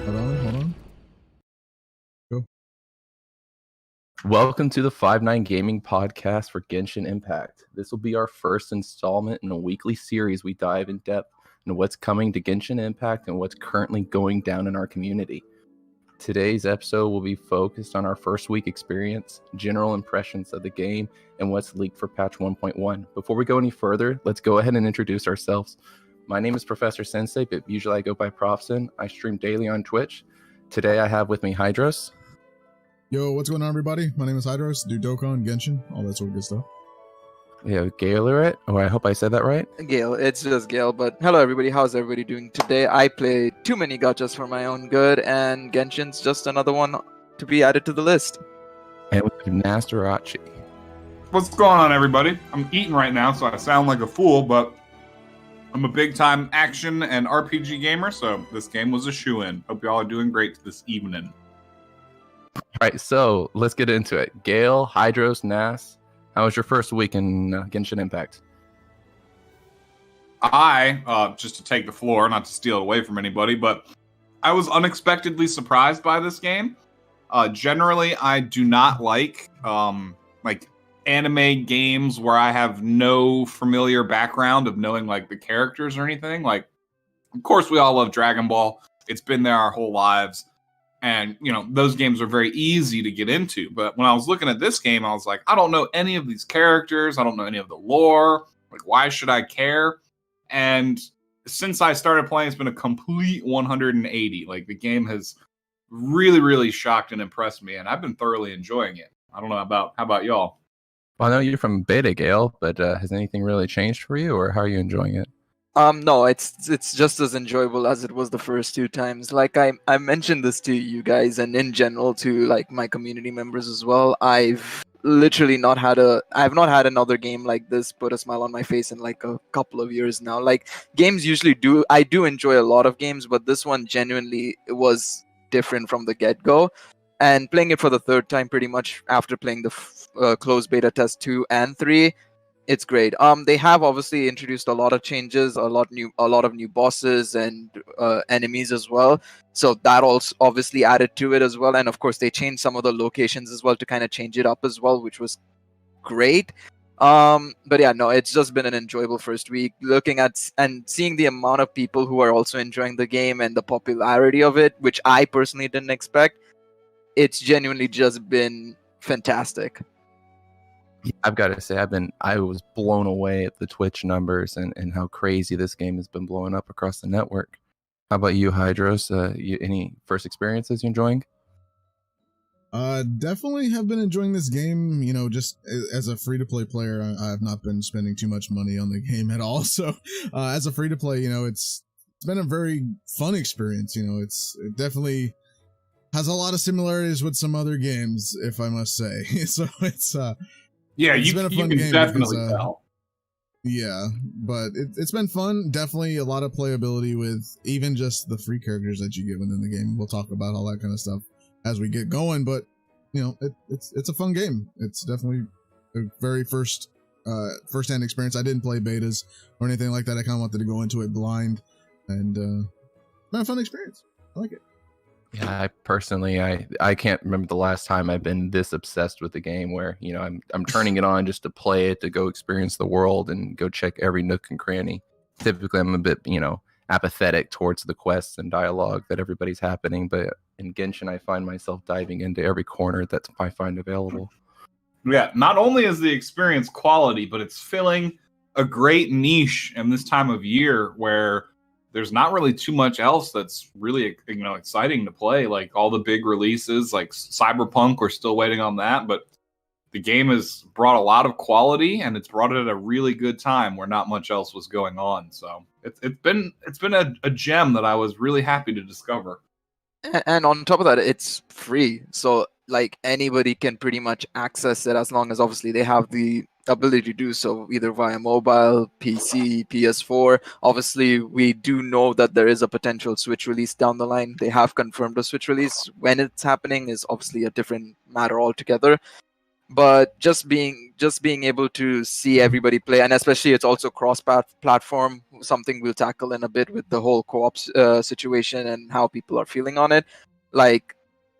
Hold on. Go. Welcome to the 5-9 Gaming Podcast for Genshin Impact. This will be our first installment in a weekly series we dive in depth into what's coming to Genshin Impact and what's currently going down in our community. Today's episode will be focused on our first week experience, general impressions of the game, and what's leaked for patch 1.1. Before we go any further, let's go ahead and introduce ourselves. My name is Professor Sensei, but usually I go by Profson. I stream daily on Twitch. Today I have with me Hydros. Yo, what's going on, everybody? My name is Hydros, do Dokkan, Genshin, all that sort of good stuff. We have Gaileret. Oh, I hope I said that right. Gale, it's just Gale, but hello everybody, how's everybody doing today? I play too many gachas for my own good, and Genshin's just another one to be added to the list. And we have Nastarachi. What's going on, everybody? I'm eating right now, so I sound like a fool, but I'm a big-time action and RPG gamer, so this game was a shoo-in. Hope y'all are doing great this evening. All right, so let's get into it. Gale, Hydros, Nas, how was your first week in Genshin Impact? Just to take the floor, not to steal it away from anybody, but I was unexpectedly surprised by this game. Generally, I do not like anime games where I have no familiar background of knowing like the characters or anything. Like, of course, we all love Dragon Ball. It's been there our whole lives. And, you know, those games are very easy to get into. But when I was looking at this game, I was like, I don't know any of these characters. I don't know any of the lore. Like, why should I care? And since I started playing, it's been a complete 180. Like, the game has really, really shocked and impressed me. And I've been thoroughly enjoying it. I don't know how about y'all? Well, I know you're from beta, Gale, but has anything really changed for you, or how are you enjoying it? No, it's just as enjoyable as it was the first two times. Like I mentioned this to you guys and in general to like my community members as well. I've not had another game like this put a smile on my face in like a couple of years now. Like games usually I do enjoy a lot of games, but this one genuinely was different from the get-go. And playing it for the third time pretty much after playing the closed beta test 2 and 3, it's great. They have obviously introduced a lot of changes, a lot of new bosses and enemies as well. So that also obviously added to it as well. And of course, they changed some of the locations as well to kind of change it up as well, which was great. But yeah, no, it's just been an enjoyable first week. Looking at and seeing the amount of people who are also enjoying the game and the popularity of it, which I personally didn't expect. It's genuinely just been fantastic. I've got to say, I was blown away at the Twitch numbers and how crazy this game has been blowing up across the network. How about you, Hydros? Any first experiences you're enjoying? Definitely have been enjoying this game. You know, just as a free-to-play player, I have not been spending too much money on the game at all. So, as a free-to-play, you know, it's been a very fun experience. You know, it definitely has a lot of similarities with some other games, if I must say. So it's it's been a fun game. Definitely tell. Yeah, but it's been fun. Definitely a lot of playability with even just the free characters that you given in the game. We'll talk about all that kind of stuff as we get going. But you know, it's a fun game. It's definitely a very first-hand experience. I didn't play betas or anything like that. I kind of wanted to go into it blind, and it's been a fun experience. I like it. Yeah, I personally, I can't remember the last time I've been this obsessed with the game where, you know, I'm turning it on just to play it, to go experience the world and go check every nook and cranny. Typically, I'm a bit, you know, apathetic towards the quests and dialogue that everybody's happening, but in Genshin, I find myself diving into every corner that I find available. Yeah, not only is the experience quality, but it's filling a great niche in this time of year where there's not really too much else that's really, you know, exciting to play. Like all the big releases, like Cyberpunk, we're still waiting on that. But the game has brought a lot of quality, and it's brought it at a really good time where not much else was going on. So it's been a gem that I was really happy to discover. And on top of that, it's free. So like anybody can pretty much access it as long as obviously they have the ability to do so either via mobile, PC, PS4. Obviously, we do know that there is a potential Switch release down the line. They have confirmed a Switch release. When it's happening is obviously a different matter altogether. But just being able to see everybody play, and especially it's also cross platform, something we'll tackle in a bit with the whole co-op situation and how people are feeling on it. Like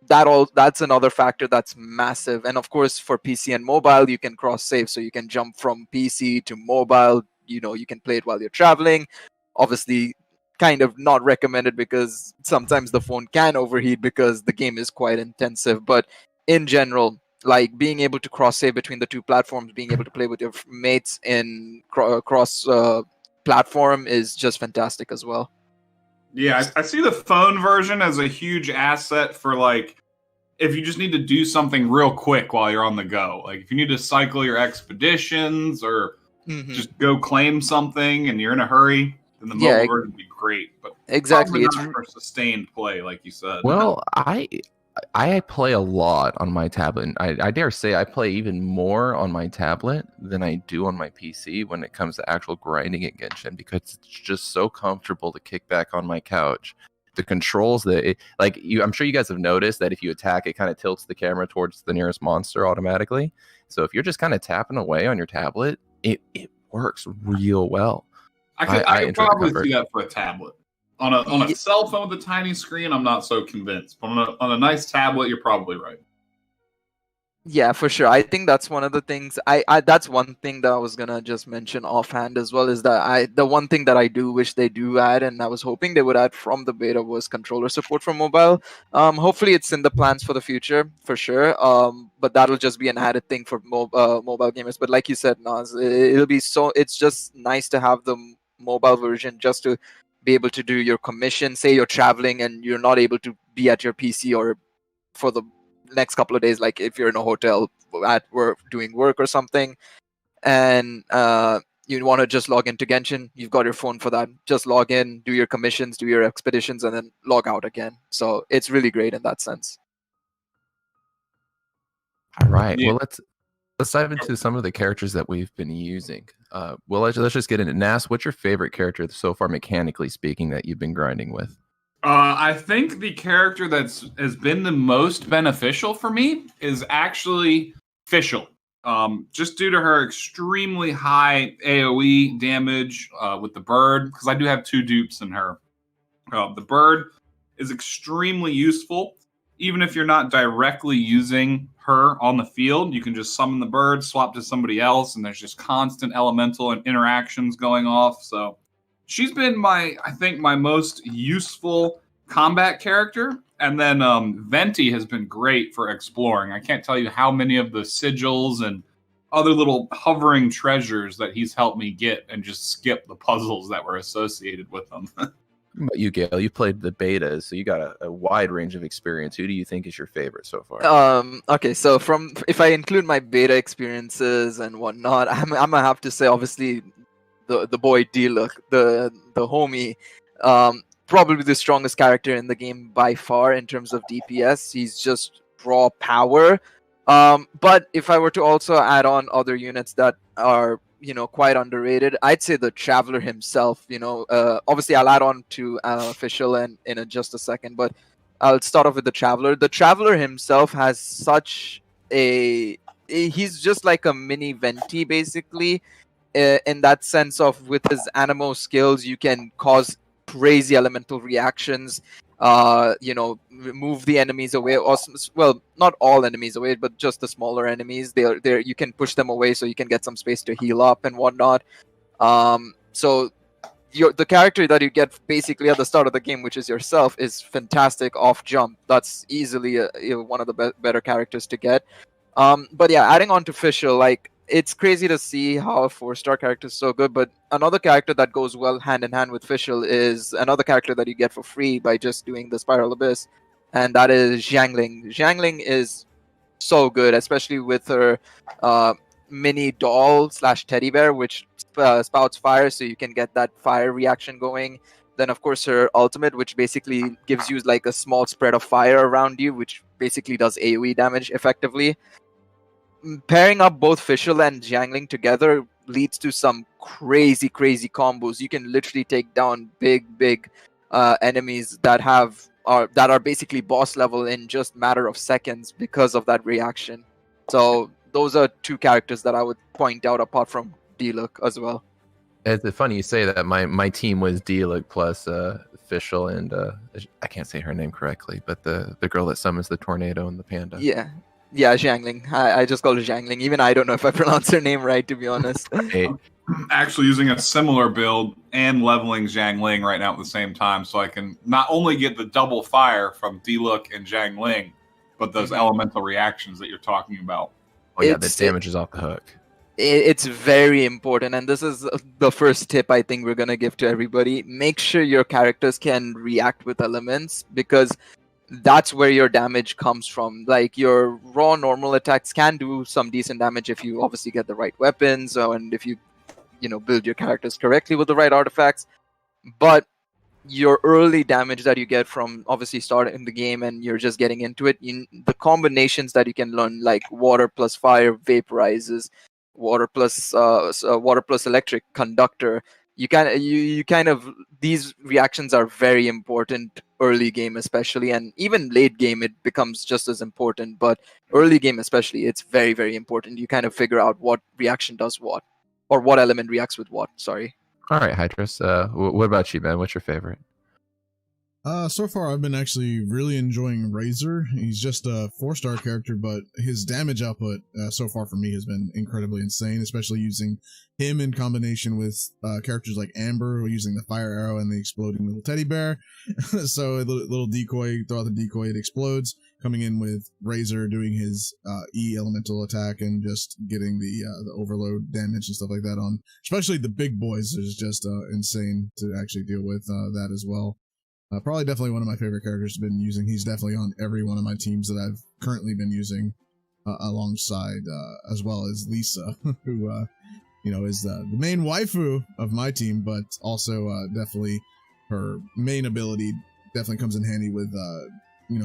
that's another factor that's massive. And of course, for PC and mobile, you can cross save, so you can jump from PC to mobile. You can play it while you're traveling. Obviously, kind of not recommended because sometimes the phone can overheat because the game is quite intensive. But in general, like being able to cross save between the two platforms, being able to play with your mates in cross platform is just fantastic as well. Yeah, I see the phone version as a huge asset for like if you just need to do something real quick while you're on the go. Like if you need to cycle your expeditions or just go claim something and you're in a hurry, then the mobile version would be great. But exactly, probably not for sustained play, like you said. Well, I play a lot on my tablet. I dare say I play even more on my tablet than I do on my PC when it comes to actual grinding at Genshin, because it's just so comfortable to kick back on my couch. The controls I'm sure you guys have noticed that if you attack, it kind of tilts the camera towards the nearest monster automatically. So if you're just kind of tapping away on your tablet, it works real well. I could probably see that for a tablet. On a cell phone with a tiny screen, I'm not so convinced. But on a nice tablet, you're probably right. Yeah, for sure. I think that's one of the things. I that's one thing that I was gonna just mention offhand as well, is that the one thing that I do wish they do add, and I was hoping they would add from the beta, was controller support for mobile. Hopefully it's in the plans for the future for sure. But that'll just be an added thing for mobile gamers. But like you said, Naz, it'll be so. It's just nice to have the mobile version just to be able to do your commission. Say you're traveling and you're not able to be at your PC or for the next couple of days, like if you're in a hotel at work doing work or something, and you want to just log into Genshin, you've got your phone for that. Just log in, do your commissions, do your expeditions, and then log out again. So it's really great in that sense. All right. Yeah. Well, let's dive into some of the characters that we've been using. Well, let's just get into Nas. What's your favorite character so far, mechanically speaking, that you've been grinding with? I think the character has been the most beneficial for me is actually Fischl. Just due to her extremely high AoE damage with the bird, because I do have 2 dupes in her. The bird is extremely useful. Even if you're not directly using her on the field, you can just summon the bird, swap to somebody else, and there's just constant elemental and interactions going off. So she's been I think my most useful combat character. And then Venti has been great for exploring. I can't tell you how many of the sigils and other little hovering treasures that he's helped me get and just skip the puzzles that were associated with them. But you, Gail, you played the betas, so you got a wide range of experience. Who do you think is your favorite so far? Okay, so if I include my beta experiences and whatnot, I'm gonna have to say obviously the boy Diluc, the homie, probably the strongest character in the game by far in terms of DPS. He's just raw power. But if I were to also add on other units that are quite underrated, I'd say the Traveler himself. Obviously I'll add on to Fischl and in just a second, but I'll start off with the Traveler. The Traveler himself has such he's just like a mini Venti basically, in that sense of with his animo skills you can cause crazy elemental reactions, move the enemies away, or well, not all enemies away, but just the smaller enemies. They're you can push them away so you can get some space to heal up and whatnot. So the character that you get basically at the start of the game, which is yourself, is fantastic off jump. That's easily one of the better characters to get. But yeah, adding on to Fischl, like, it's crazy to see how a 4-star character is so good, but another character that goes well hand in hand with Fischl is another character that you get for free by just doing the Spiral Abyss, and that is Xiangling. Xiangling is so good, especially with her mini doll / teddy bear, which spouts fire, so you can get that fire reaction going. Then, of course, her ultimate, which basically gives you like a small spread of fire around you, which basically does AoE damage effectively. Pairing up both Fischl and Xiangling together leads to some crazy combos. You can literally take down big enemies that are basically boss level in just matter of seconds because of that reaction. So those are two characters that I would point out apart from D-Look as well. It's funny you say that. My team was D-Look plus Official and I can't say her name correctly, but the girl that summons the tornado and the panda. Yeah, Xiangling. I just call her Xiangling. Even I don't know if I pronounce her name right, to be honest. Hey, Actually using a similar build and leveling Zhang Ling right now at the same time, so I can not only get the double fire from D-Look and Zhang Ling, but those elemental reactions that you're talking about. oh yeah, the damage is off the hook. It's very important, and this is the first tip I think we're gonna give to everybody. Make sure your characters can react with elements, because that's where your damage comes from. Like, your raw normal attacks can do some decent damage if you obviously get the right weapons, and if you build your characters correctly with the right artifacts. But your early damage that you get from obviously starting the game and you're just getting into it, the combinations that you can learn, like water plus fire vaporizes, water plus electric conductor, you kind of these reactions are very important early game especially, and even late game it becomes just as important, but early game especially, it's very, very important. You kind of figure out what reaction does what, or what element reacts with what. Sorry. All right, Hydrus. What about you, man? What's your favorite? So far I've been actually really enjoying Razor. He's just a 4-star character, but his damage output so far for me has been incredibly insane, especially using him in combination with characters like Amber, using the fire arrow and the exploding little teddy bear. So a little decoy, throw out the decoy, it explodes. Coming in with Razor doing his E elemental attack and just getting the overload damage and stuff like that on, especially the big boys, is just insane to actually deal with that as well. Probably definitely one of my favorite characters I've been using. He's definitely on every one of my teams that I've currently been using alongside, as well as Lisa, who, is the main waifu of my team, but also definitely her main ability definitely comes in handy with,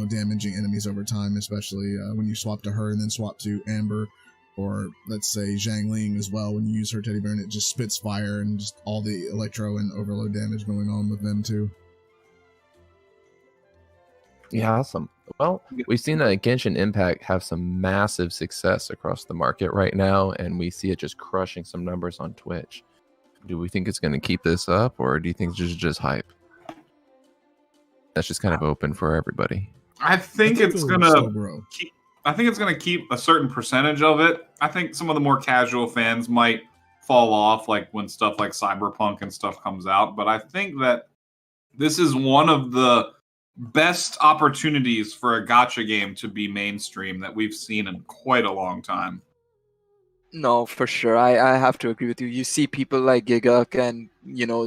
damaging enemies over time, especially when you swap to her and then swap to Amber, or let's say Zhang Ling as well. When you use her teddy bear and it just spits fire and just all the electro and overload damage going on with them too. Yeah, awesome. Well, we've seen that Genshin Impact have some massive success across the market right now, and we see it just crushing some numbers on Twitch. Do we think it's going to keep this up, or do you think it's just hype? That's just kind of open for everybody. I think it's gonna keep. I think it's gonna keep a certain percentage of it. I think some of the more casual fans might fall off, like when stuff like Cyberpunk and stuff comes out. But I think that this is one of the best opportunities for a gacha game to be mainstream that we've seen in quite a long time. No, for sure. I have to agree with you. You see people like Gigak and,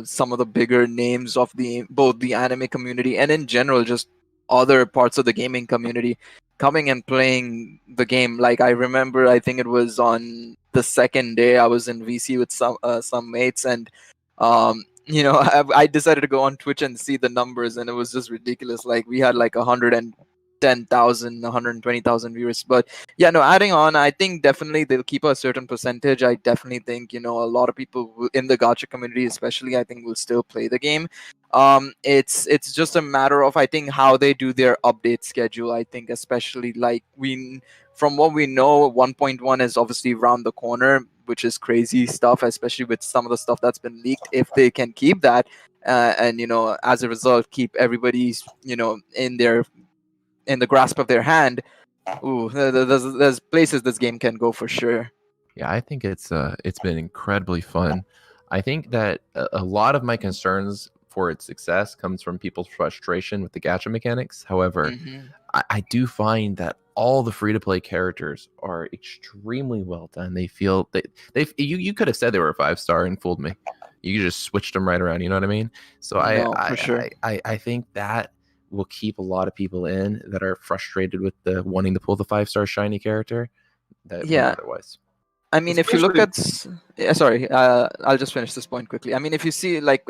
some of the bigger names of both the anime community and in general just other parts of the gaming community coming and playing the game. Like, I remember, I think it was on the second day I was in VC with some mates, and I decided to go on Twitch and see the numbers, and it was just ridiculous. Like, we had like 110,000, 120,000 viewers. But yeah, no, adding on, I think definitely they'll keep a certain percentage. I definitely think, a lot of people in the gacha community especially, I think, will still play the game. It's just a matter of, I think, how they do their update schedule. I think especially, like, from what we know, 1.1 is obviously around the corner, which is crazy stuff, especially with some of the stuff that's been leaked. If they can keep that, and as a result, keep everybody's in the grasp of their hand, there's places this game can go for sure. Yeah, I think it's been incredibly fun. I think that a lot of my concerns for its success comes from people's frustration with the gacha mechanics. However, I do find that all the free-to-play characters are extremely well done. They feel you could have said they were a 5-star and fooled me. You just switched them right around. You know what I mean? So for sure. I think that will keep a lot of people in that are frustrated with the wanting to pull the 5-star shiny character. That otherwise. I mean, if you look at, sorry, I'll just finish this point quickly. I mean, if you see, like,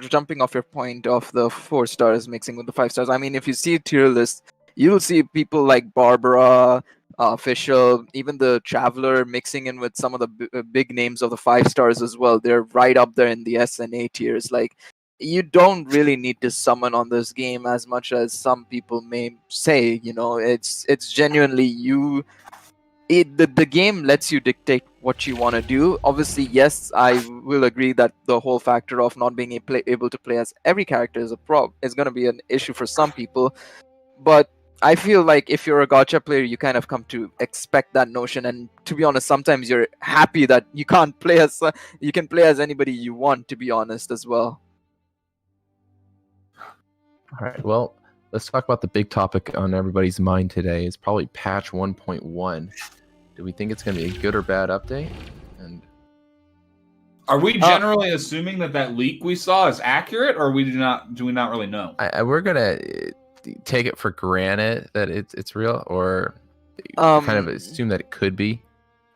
jumping off your point of the 4 stars mixing with the 5 stars, I mean, if you see tier list, you'll see people like Barbara, Official, even the Traveler mixing in with some of the big names of the 5 stars as well. They're right up there in the S and A tiers. Like, you don't really need to summon on this game as much as some people may say. It's genuinely you. the game lets you dictate what you want to do. Obviously, yes, I will agree that the whole factor of not being able to play as every character is going to be an issue for some people. But I feel like if you're a gacha player, you kind of come to expect that notion. And to be honest, sometimes you're happy that you can't play as you can play as anybody you want. To be honest, as well. All right. Well, let's talk about the big topic on everybody's mind today. It's probably patch 1.1. Do we think it's going to be a good or bad update? And are we generally assuming that leak we saw is accurate, or do we not really know? We're gonna take it for granted that it's real, or kind of assume that it could be.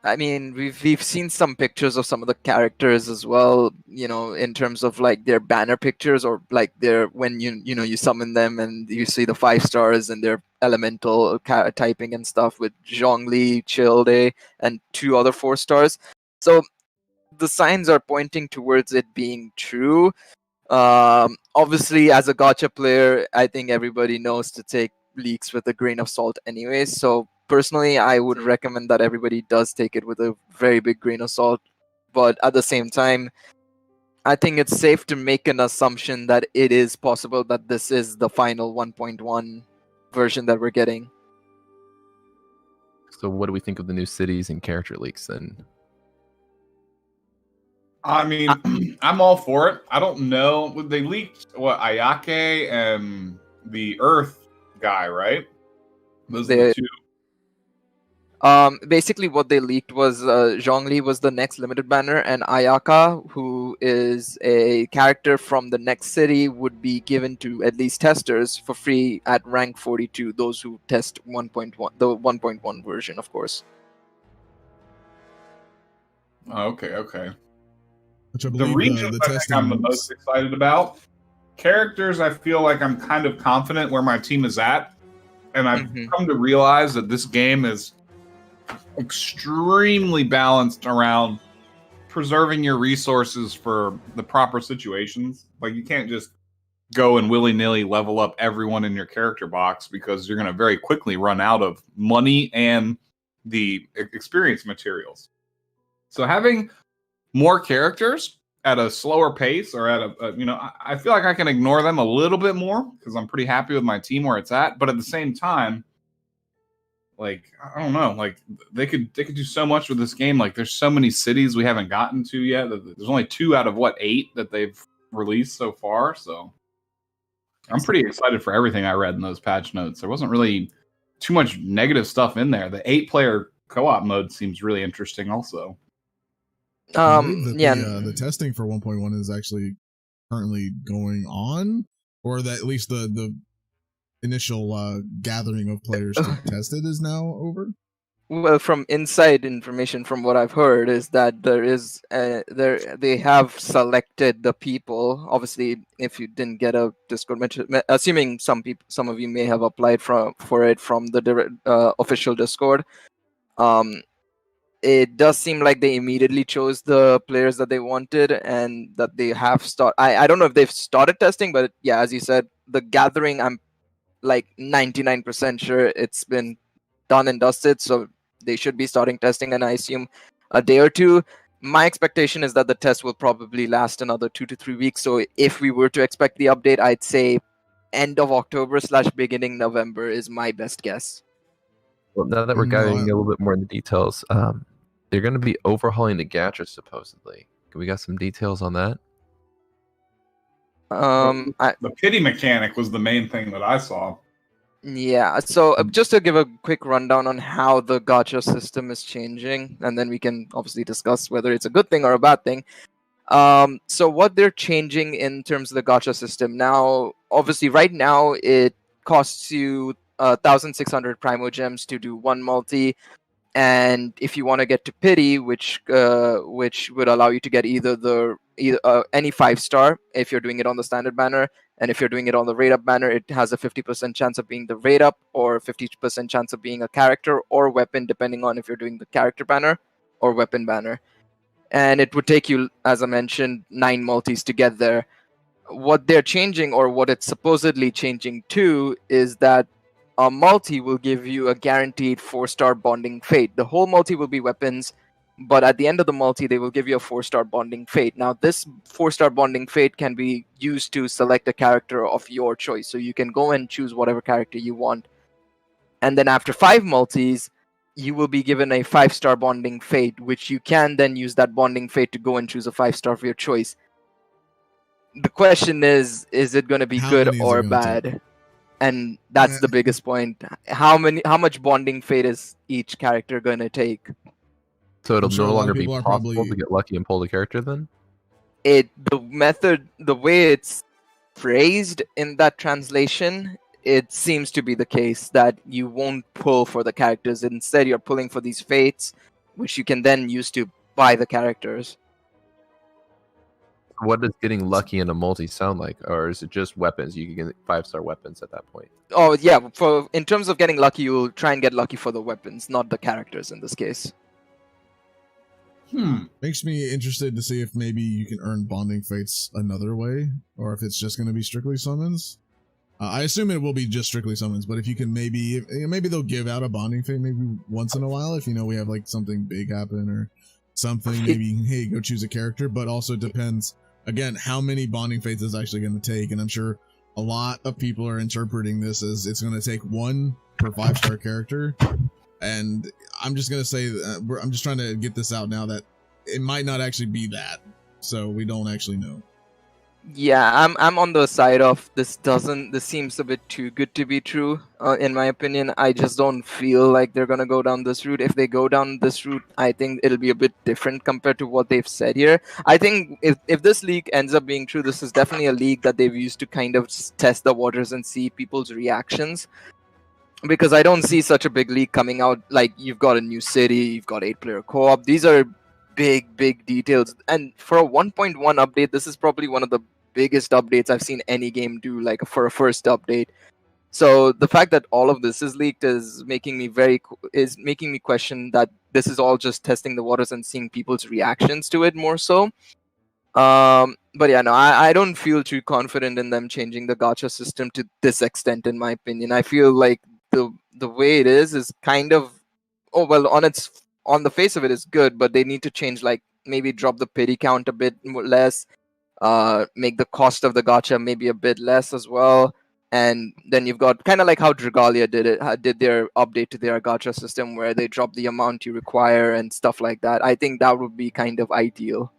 I mean, we've seen some pictures of some of the characters as well, in terms of like their banner pictures, or like their when you summon them and you see the 5 stars and their elemental typing and stuff with Zhongli, Childe, and 2 other 4 stars. So the signs are pointing towards it being true. Obviously, as a gacha player, I think everybody knows to take leaks with a grain of salt anyway. So personally, I would recommend that everybody does take it with a very big grain of salt. But at the same time, I think it's safe to make an assumption that it is possible that this is the final 1.1 version that we're getting. So what do we think of the new cities and character leaks then? I mean, I'm all for it. I don't know. They leaked Ayake and the Earth guy, right? Those are the 2. Basically, what they leaked was Zhongli was the next limited banner, and Ayaka, who is a character from the next city, would be given to at least testers for free at rank 42. Those who test 1.1, the 1.1 version, of course. Okay. Which I The believe regions I think I'm the most excited about. Characters, I feel like I'm kind of confident where my team is at. And I've come to realize that this game is extremely balanced around preserving your resources for the proper situations. Like, you can't just go and willy-nilly level up everyone in your character box, because you're going to very quickly run out of money and the experience materials. So having more characters at a slower pace, or at I feel like I can ignore them a little bit more because I'm pretty happy with my team where it's at. But at the same time, like, I don't know, like they could do so much with this game. Like, there's so many cities we haven't gotten to yet. There's only 2 out of 8 that they've released so far. So I'm pretty excited for everything I read in those patch notes. There wasn't really too much negative stuff in there. The 8-player co-op mode seems really interesting also. The testing for 1.1 is actually currently going on, or that at least the initial gathering of players to test it is now over. Well, from inside information, from what I've heard, is that they have selected the people. Obviously, if you didn't get a Discord mention, assuming some of you may have applied for it from the official Discord. It does seem like they immediately chose the players that they wanted, and that they have started. I don't know if they've started testing, but yeah, as you said, the gathering, I'm like 99% sure it's been done and dusted, so they should be starting testing, and I assume a day or 2. My expectation is that the test will probably last another 2 to 3 weeks. So if we were to expect the update, I'd say end of October / beginning November is my best guess. Well, now that we're getting a little bit more in the details, they're going to be overhauling the gacha supposedly. We got some details on that? The pity mechanic was the main thing that I saw. Yeah, so just to give a quick rundown on how the gacha system is changing, and then we can obviously discuss whether it's a good thing or a bad thing. So what they're changing in terms of the gacha system now, obviously right now it costs you 1,600 Primo Gems to do 1 multi, and if you want to get to pity, which would allow you to get either any 5-star if you're doing it on the standard banner, and if you're doing it on the rate up banner, it has a 50% chance of being the rate up, or 50% chance of being a character or weapon, depending on if you're doing the character banner or weapon banner. And it would take you, as I mentioned, 9 multis to get there. What they're changing, or what it's supposedly changing to, is that a multi will give you a guaranteed 4-star bonding fate. The whole multi will be weapons, but at the end of the multi, they will give you a 4-star bonding fate. Now, this 4-star bonding fate can be used to select a character of your choice. So you can go and choose whatever character you want. And then after 5 multis, you will be given a 5-star bonding fate, which you can then use that bonding fate to go and choose a 5-star of your choice. The question is it going to be How good many is it or gonna take? bad? And that's the biggest point. How much bonding fate is each character going to take? So it'll I'm sure no a lot longer of be people are possible probably- to get lucky and pull the character then? The way it's phrased in that translation, it seems to be the case that you won't pull for the characters. Instead, you're pulling for these fates, which you can then use to buy the characters. What does getting lucky in a multi sound like? Or is it just weapons? You can get 5-star weapons at that point. Oh yeah, in terms of getting lucky, you'll try and get lucky for the weapons, not the characters in this case. Makes me interested to see if maybe you can earn bonding fates another way, or if it's just going to be strictly summons. I assume it will be just strictly summons, but if you can maybe they'll give out a bonding fate maybe once in a while if we have like something big happen or something. Maybe hey, go choose a character, but also depends again how many bonding fates is actually going to take, and I'm sure a lot of people are interpreting this as it's going to take 1 per 5-star character. And I'm just going to say, I'm just trying to get this out now that it might not actually be that. So we don't actually know. Yeah, I'm on the side of this seems a bit too good to be true, in my opinion. I just don't feel like they're gonna go down this route. If they go down this route, I think it'll be a bit different compared to what they've said here. I think if this leak ends up being true, this is definitely a leak that they've used to kind of test the waters and see people's reactions. Because I don't see such a big leak coming out. Like, you've got a new city, you've got 8-player co-op. These are big details. And for a 1.1 update, this is probably one of the biggest updates I've seen any game do, like for a first update. So the fact that all of this is leaked is making me question that this is all just testing the waters and seeing people's reactions to it more so. But yeah, no, I don't feel too confident in them changing the gacha system to this extent, in my opinion. I feel like the way it is kind of, on the face of it is good, but they need to change, like maybe drop the pity count a bit less, make the cost of the gacha maybe a bit less as well. And then you've got kind of like how Dragalia did their update to their gacha system, where they drop the amount you require and stuff like that. I think that would be kind of ideal.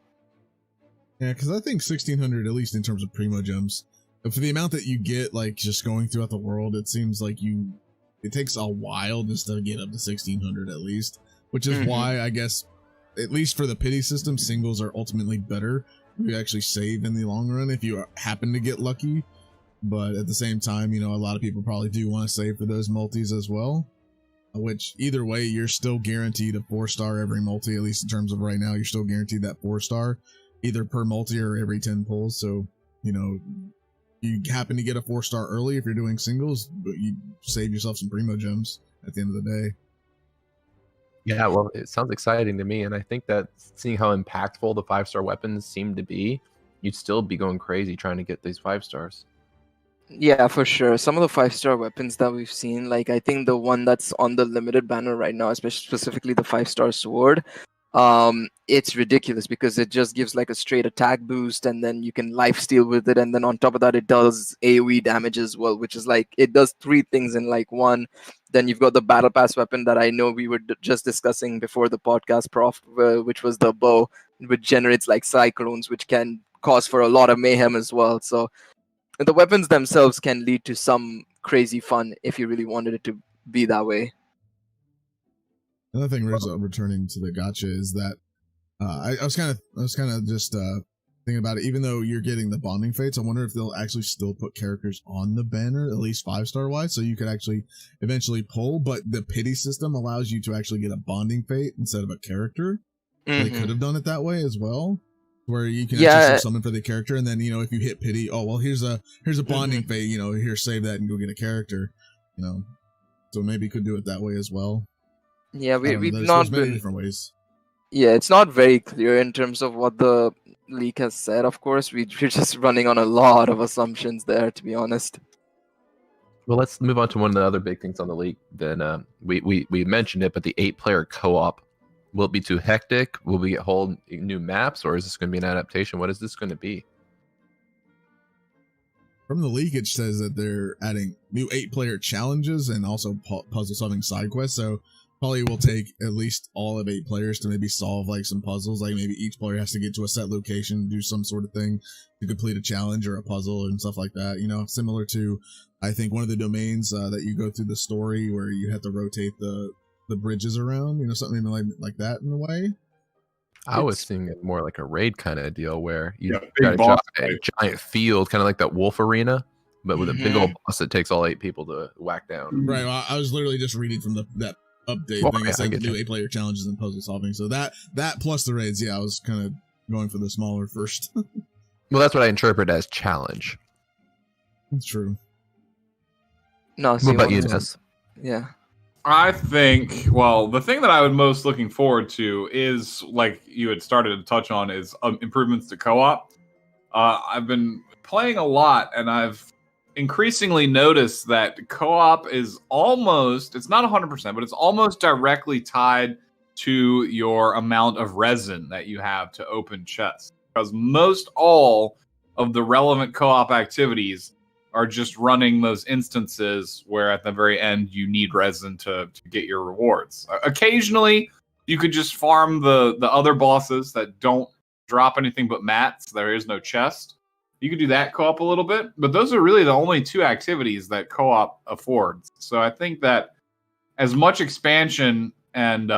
Yeah, because I think 1600, at least in terms of primo gems, for the amount that you get, like just going throughout the world, it seems like it takes a while just to get up to 1600 at least, which is why I guess, at least for the pity system, singles are ultimately better. You actually save in the long run if you happen to get lucky. But at the same time, a lot of people probably do want to save for those multis as well. Which either way, you're still guaranteed a 4-star every multi, at least in terms of right now. You're still guaranteed that 4-star either per multi or every 10 pulls. So, you happen to get a 4-star early if you're doing singles, but you save yourself some primo gems at the end of the day. Yeah, well, it sounds exciting to me, and I think that seeing how impactful the 5-star weapons seem to be, you'd still be going crazy trying to get these 5-stars. Yeah, for sure. Some of the 5-star weapons that we've seen, like I think the one that's on the limited banner right now, especially specifically the 5-star sword, it's ridiculous because it just gives like a straight attack boost, and then you can lifesteal with it, and then on top of that it does AoE damage as well, which is like it does 3 things in like one. Then you've got the battle pass weapon that I know we were just discussing before the podcast, Prof, which was the bow, which generates like cyclones, which can cause for a lot of mayhem as well. So the weapons themselves can lead to some crazy fun if you really wanted it to be that way. Another thing, returning to the gacha, is that I was kind of just thinking about it. Even though you're getting the bonding fates, I wonder if they'll actually still put characters on the banner, at least 5-star wise, so you could actually eventually pull. But the pity system allows you to actually get a bonding fate instead of a character. They could have done it that way as well, where you can actually still summon for the character, and then if you hit pity, oh well, here's a bonding fate, here, save that and go get a character, so maybe you could do it that way as well. Yeah, we've there's not many been. different ways. Yeah, it's not very clear in terms of what the leak has said. Of course, we're just running on a lot of assumptions there, to be honest. Well, let's move on to one of the other big things on the league. Then we mentioned it, but the 8-player co-op, will it be too hectic? Will we get whole new maps, or is this going to be an adaptation? What is this going to be? From the leak, it says that they're adding new 8-player challenges and also puzzle solving side quests. So probably will take at least all of 8 players to maybe solve like some puzzles. Like maybe each player has to get to a set location, do some sort of thing to complete a challenge or a puzzle and stuff like that. You know, similar to, I think, one of the domains that you go through the story where you have to rotate the bridges around. You know, something like that in a way. I was seeing it more like a raid kind of deal where you big got boss a giant field, kind of like that wolf arena, but with a big old boss that takes all 8 people to whack down. Right. Well, I was literally just reading from that update thing. It said the new 8-player challenges and puzzle solving. So that plus the raids, yeah, I was kind of going for the smaller first. Well, that's what I interpret as challenge. It's true. No, What about you, Ness? Yeah. I think, well, the thing that I would most looking forward to is, like you had started to touch on, is improvements to co-op. I've been playing a lot, and I've increasingly noticed that co-op is almost, it's not 100%, but it's almost directly tied to your amount of resin that you have to open chests. Because most all of the relevant co-op activities are just running those instances where at the very end you need resin to get your rewards. Occasionally, you could just farm the other bosses that don't drop anything but mats. There is no chest. You could do that co-op a little bit, but those are really the only 2 activities that co-op affords. So I think that as much expansion and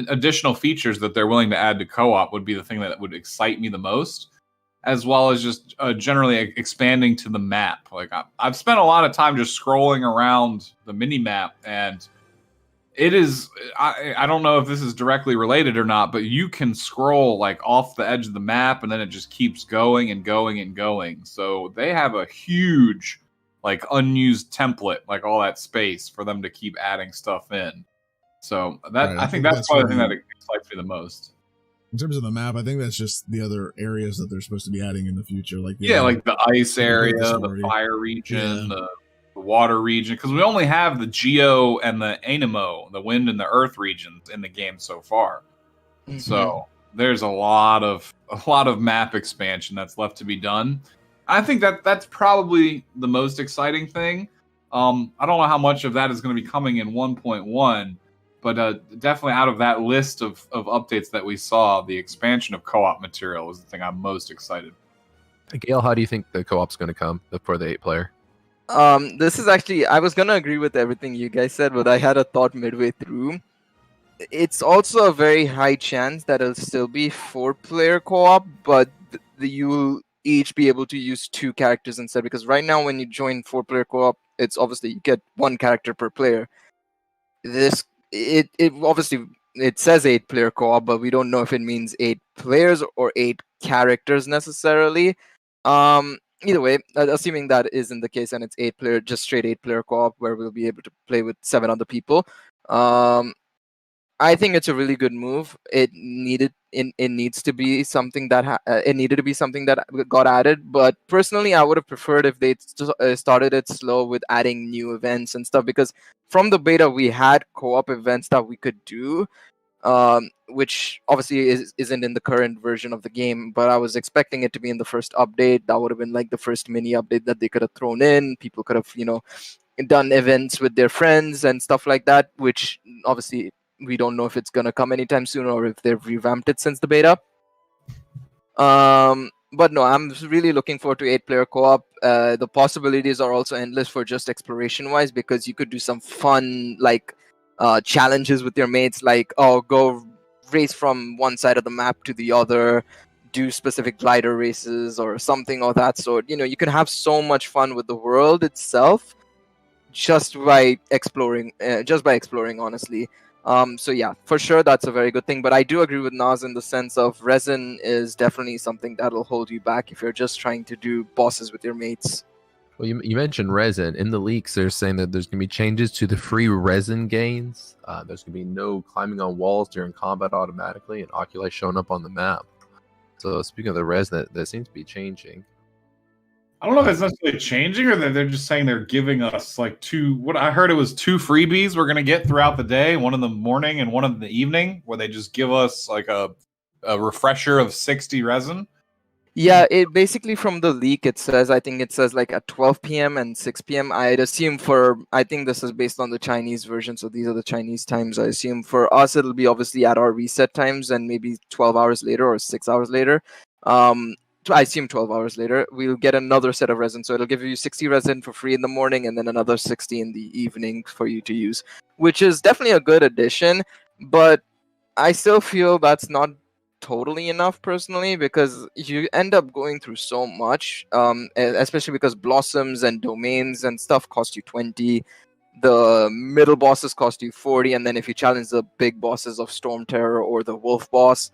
additional features that they're willing to add to co-op would be the thing that would excite me the most, as well as just generally expanding to the map. Like I've spent a lot of time just scrolling around the mini map, and it is, I don't know if this is directly related or not, but you can scroll like off the edge of the map and then it just keeps going and going and going. So they have a huge like unused template, like all that space for them to keep adding stuff in. So that right, I think that's probably the thing that excites me the most. In terms of the map, I think that's just the other areas that they're supposed to be adding in the future. Like like the ice area, the fire region, the water region, because we only have the Geo and the Anemo, the wind and the earth regions in the game so far. Mm-hmm. So there's a lot of map expansion that's left to be done. I think that's probably the most exciting thing. I don't know how much of that is going to be coming in 1.1, but definitely out of that list of updates that we saw, the expansion of co-op material is the thing I'm most excited. Gail, how do you think the co-op's going to come for the 8-player? This is actually, I was gonna agree with everything you guys said, but I had a thought midway through. It's also a very high chance that it'll still be 4-player co-op, but you'll each be able to use 2 characters instead. Because right now, when you join 4-player co-op, it's obviously you get 1 character per player. It obviously it says 8-player co-op, but we don't know if it means 8 players or 8 characters necessarily. Either way, assuming that isn't the case and it's 8-player, just straight 8-player co-op where we'll be able to play with 7 other people. I think it's a really good move. It needs to be something that it needed to be something that got added. But personally, I would have preferred if they started it slow with adding new events and stuff. Because from the beta, we had co-op events that we could do. Which obviously isn't in the current version of the game, but I was expecting it to be in the first update. That would have been like the first mini update that they could have thrown in. People could have, done events with their friends and stuff like that, which obviously we don't know if it's going to come anytime soon or if they've revamped it since the beta. But no, I'm really looking forward to 8-player co-op. The possibilities are also endless for just exploration-wise, because you could do some fun, challenges with your mates, like go race from one side of the map to the other, do specific glider races or something of that sort. You can have so much fun with the world itself just by exploring honestly. So yeah, for sure that's a very good thing. But I do agree with Naz in the sense of resin is definitely something that'll hold you back if you're just trying to do bosses with your mates. Well, you mentioned resin. In the leaks, they're saying that there's going to be changes to the free resin gains. There's going to be no climbing on walls during combat automatically, and oculi showing up on the map. So speaking of the resin, that seems to be changing. I don't know if it's necessarily changing or that they're just saying they're giving us like what I heard it was 2 freebies we're gonna get throughout the day, one in the morning and one in the evening, where they just give us like a refresher of 60 resin. Yeah, it basically from the leak it says, I think it says like at 12 p.m. and 6 p.m. I'd assume I think this is based on the Chinese version, so these are the Chinese times. I assume for us it'll be obviously at our reset times and maybe 12 hours later or 6 hours later. I assume 12 hours later we'll get another set of resin, so it'll give you 60 resin for free in the morning and then another 60 in the evening for you to use, which is definitely a good addition, but I still feel that's not totally enough personally, because you end up going through so much, especially because blossoms and domains and stuff cost you 20, the middle bosses cost you 40, and then if you challenge the big bosses of Storm Terror or the Wolf boss,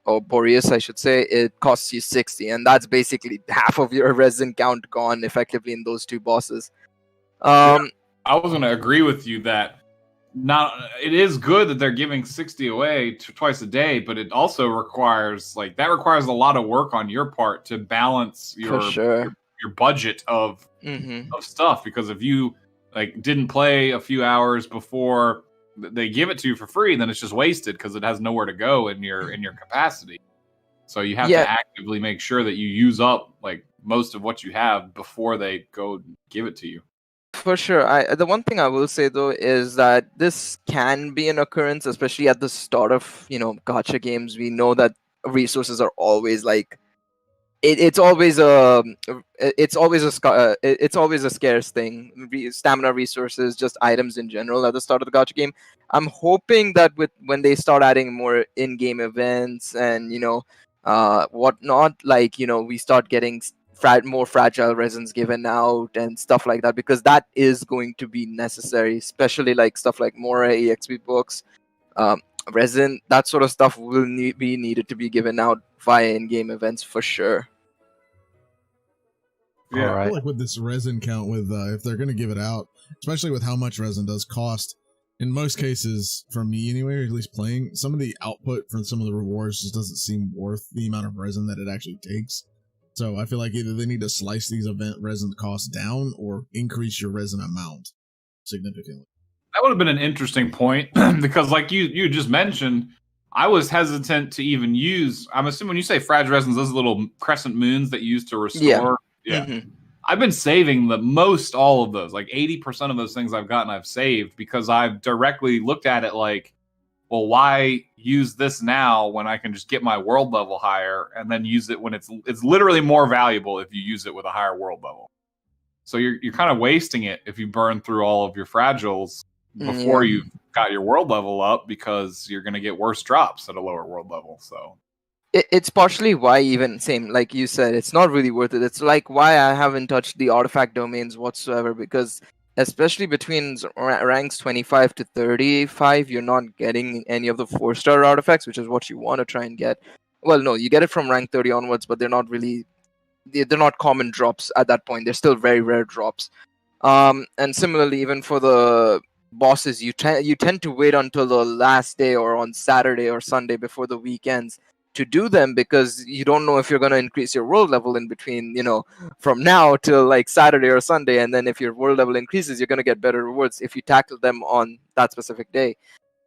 or Boreas I should say, it costs you 60, and that's basically half of your resin count gone effectively in those two bosses. I was going to agree with you that it is good that they're giving 60 away twice a day, but it also requires a lot of work on your part to balance your budget of stuff, because if you didn't play a few hours before they give it to you for free, then it's just wasted because it has nowhere to go in your capacity. So you have to actively make sure that you use up most of what you have before they go give it to you. For sure. The one thing I will say though is that this can be an occurrence, especially at the start of gacha games. We know that resources are always it's always a scarce thing. Stamina resources, just items in general at the start of the gacha game. I'm hoping that when they start adding more in-game events and whatnot, we start getting more fragile resins given out and stuff like that, because that is going to be necessary, especially stuff like more EXP books, resin, that sort of stuff will be needed to be given out via in-game events for sure. Yeah, all right. I feel like with this resin count, with if they're going to give it out, especially with how much resin does cost, in most cases, for me anyway, or at least playing, some of the output from some of the rewards just doesn't seem worth the amount of resin that it actually takes. So I feel like either they need to slice these event resin costs down or increase your resin amount significantly. That would have been an interesting point because, like you just mentioned, I was hesitant to even use. I'm assuming when you say fragile resins, those little crescent moons that you use to restore. Yeah. Mm-hmm. I've been saving all of those, 80% of those things I've gotten, I've saved because I've directly looked at it well, why use this now when I can just get my world level higher and then use it when it's literally more valuable if you use it with a higher world level. So you're kind of wasting it if you burn through all of your fragiles before you've got your world level up, because you're going to get worse drops at a lower world level. So it's partially why, even same like you said, it's not really worth it. It's why I haven't touched the artifact domains whatsoever, because especially between ranks 25 to 35, you're not getting any of the 4-star artifacts, which is what you want to try and get. Well, no, you get it from rank 30 onwards, but they're not common drops at that point. They're still very rare drops. And similarly, even for the bosses, you tend to wait until the last day or on Saturday or Sunday before the weekends to do them, because you don't know if you're going to increase your world level in between, from now till Saturday or Sunday. And then if your world level increases, you're going to get better rewards if you tackle them on that specific day.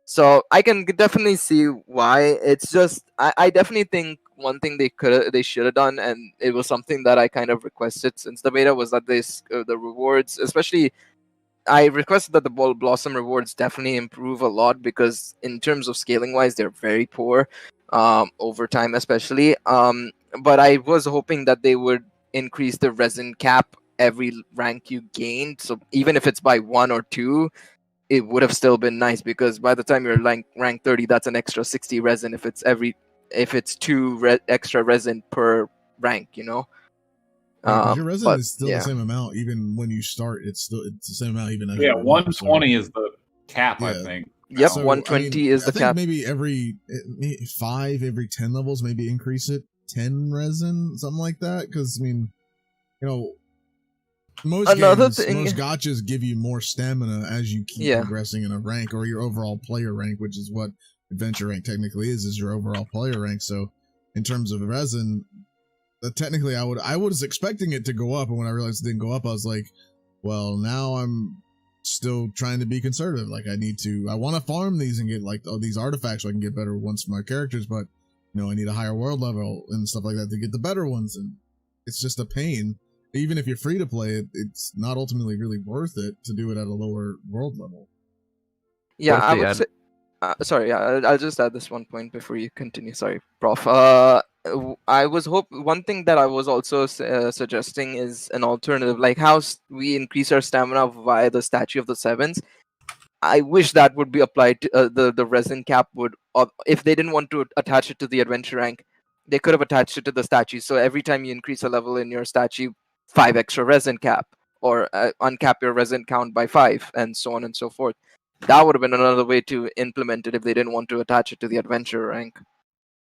So I can definitely see why. It's just I definitely think one thing they should have done, and it was something that I kind of requested since the beta, was that the rewards, especially I requested that the Ball Blossom rewards definitely improve a lot, because in terms of scaling wise, they're very poor over time, especially. But I was hoping that they would increase the resin cap every rank you gained. So even if it's by 1 or 2, it would have still been nice, because by the time you're rank 30, that's an extra 60 resin if it's 2 extra resin per rank, Your resin is still the same amount even when you start. It's the same amount even. 120 is the cap, I think. Yep, so, 120 is the cap. Maybe every 5, every 10 levels, maybe increase it 10 resin, something like that. Because most gachas give you more stamina as you keep progressing in a rank, or your overall player rank, which is what adventure rank technically is your overall player rank. So in terms of resin, technically I was expecting it to go up, and when I realized it didn't go up, I was like, well, now I'm still trying to be conservative. Like I want to farm these and get like these artifacts so I can get better ones for my characters, but I need a higher world level and stuff like that to get the better ones, and it's just a pain. Even if you're free to play it, it's not ultimately really worth it to do it at a lower world level. Yeah, if I they would add- say. Sorry, I'll just add this one point before you continue. Sorry, Prof. One thing that I was also suggesting is an alternative, like how we increase our stamina via the Statue of the Sevens. I wish that would be applied to the resin cap would, if they didn't want to attach it to the adventure rank, they could have attached it to the statue. So every time you increase a level in your statue, 5 extra resin cap, or uncap your resin count by 5, and so on and so forth. That would have been another way to implement it if they didn't want to attach it to the adventure rank.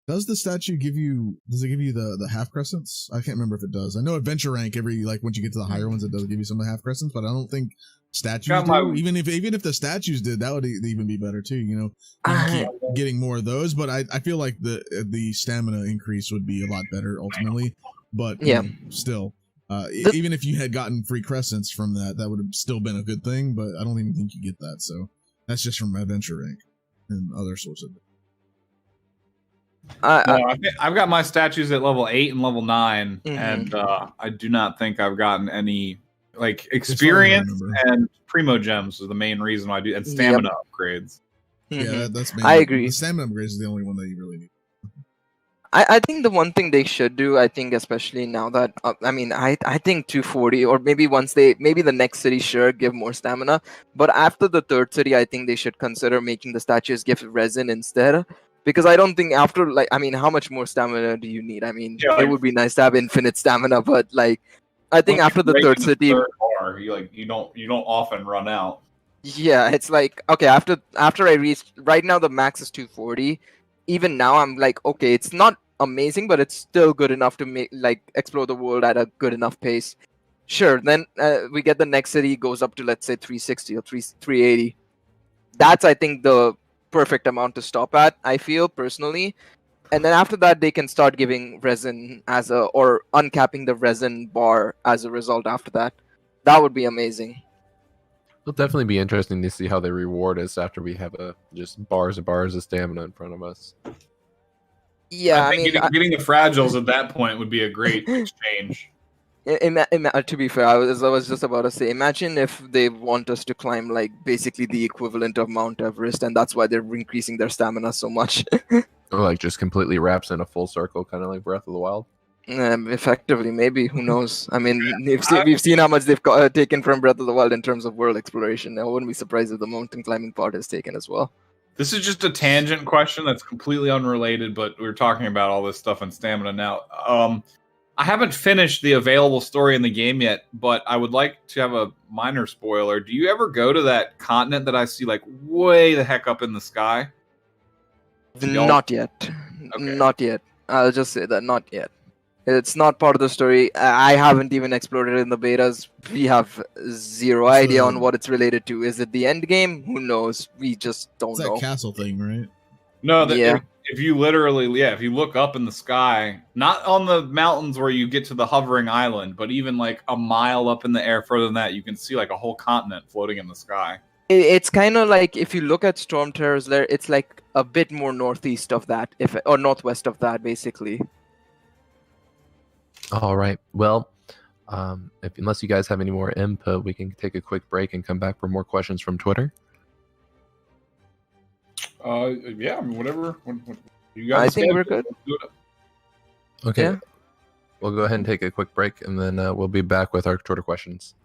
Does the statue give you the half crescents? I can't remember if it does. I know adventure rank once you get to the higher ones, it does give you some of the half crescents, but I don't think statues do. Even if the statues did, that would even be better too. You keep getting more of those, but I feel like the stamina increase would be a lot better ultimately. But still, even if you had gotten free crescents from that would have still been a good thing. But I don't even think you get that. So that's just from adventure rank and other sources. I've got my statues at level 8 and level 9, and I do not think I've gotten any experience, and primo gems is the main reason why I do, and stamina upgrades. Yeah, that's main. I agree. The stamina upgrades is the only one that you really need. I think the one thing they should do, I think especially now that I think 240, or maybe maybe the next city give more stamina, but after the third city I think they should consider making the statues give resin instead, because I don't think after how much more stamina do you need? It would be nice to have infinite stamina, but I think after the third city, bar, you don't often run out. Yeah, it's like, okay, after I reached, right now the max is 240. Even now I'm like, okay, it's not amazing, but it's still good enough to explore the world at a good enough pace. Sure, then we get the next city goes up to, let's say, 360 or 380. That's, I think, the perfect amount to stop at, I feel personally. And then after that they can start giving resin or uncapping the resin bar as a result after that. That would be amazing. It'll definitely be interesting to see how they reward us after we have just bars and bars of stamina in front of us. Yeah, I think getting the fragiles at that point would be a great exchange. To be fair, I was just about to say, imagine if they want us to climb basically the equivalent of Mount Everest, and that's why they're increasing their stamina so much. Or just completely wraps in a full circle, kind of like Breath of the Wild. Effectively, maybe. Who knows? We've seen how much they've taken from Breath of the Wild in terms of world exploration. I wouldn't be surprised if the mountain climbing part is taken as well. This is just a tangent question that's completely unrelated, but we're talking about all this stuff and stamina now. I haven't finished the available story in the game yet, but I would like to have a minor spoiler. Do you ever go to that continent that I see way the heck up in the sky? Not yet. Okay. Not yet. I'll just say that, not yet. It's not part of the story. I haven't even explored it in the betas. We have zero idea on what it's related to. Is it the end game? Who knows? We just don't know. It's that castle thing, right? No, if you if you look up in the sky, not on the mountains where you get to the hovering island, but even a mile up in the air further than that, you can see a whole continent floating in the sky. It's kind of like, if you look at Storm Terror's Lair, it's a bit more northeast of that, or northwest of that, basically. All right. Well, unless you guys have any more input, we can take a quick break and come back for more questions from Twitter. Yeah, whatever. You guys, I think we're good. Okay. Yeah. We'll go ahead and take a quick break, and then we'll be back with our Twitter questions.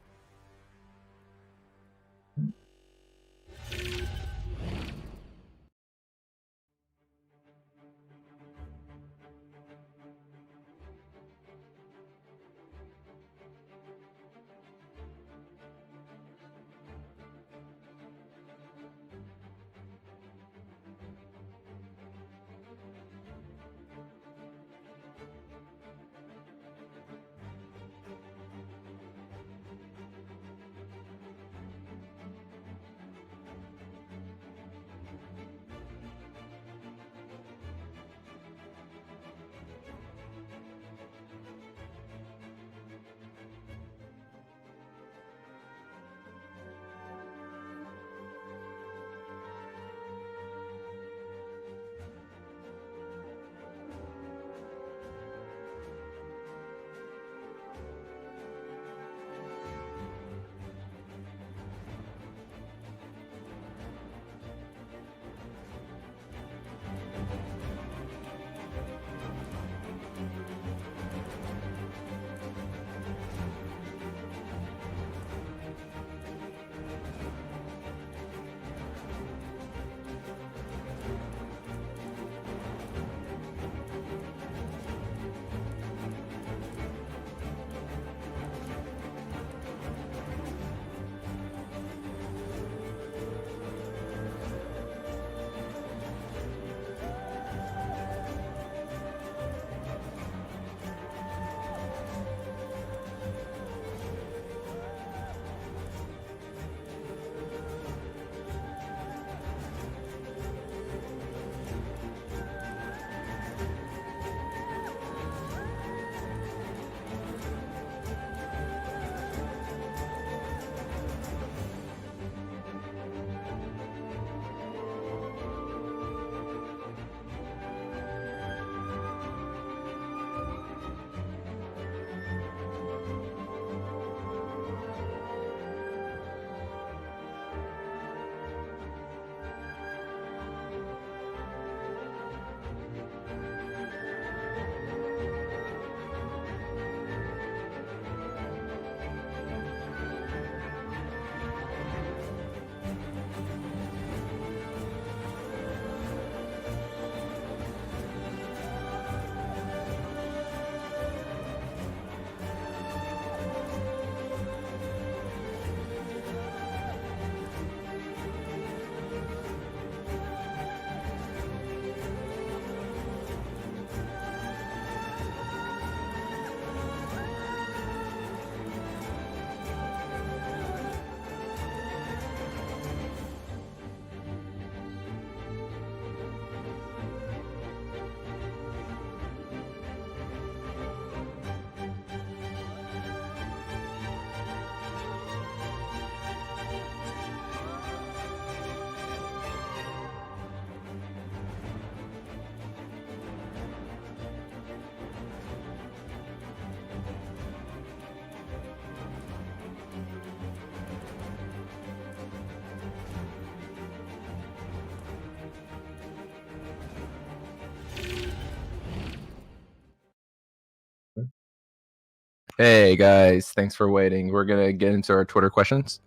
Hey guys, thanks for waiting. We're gonna get into our Twitter questions.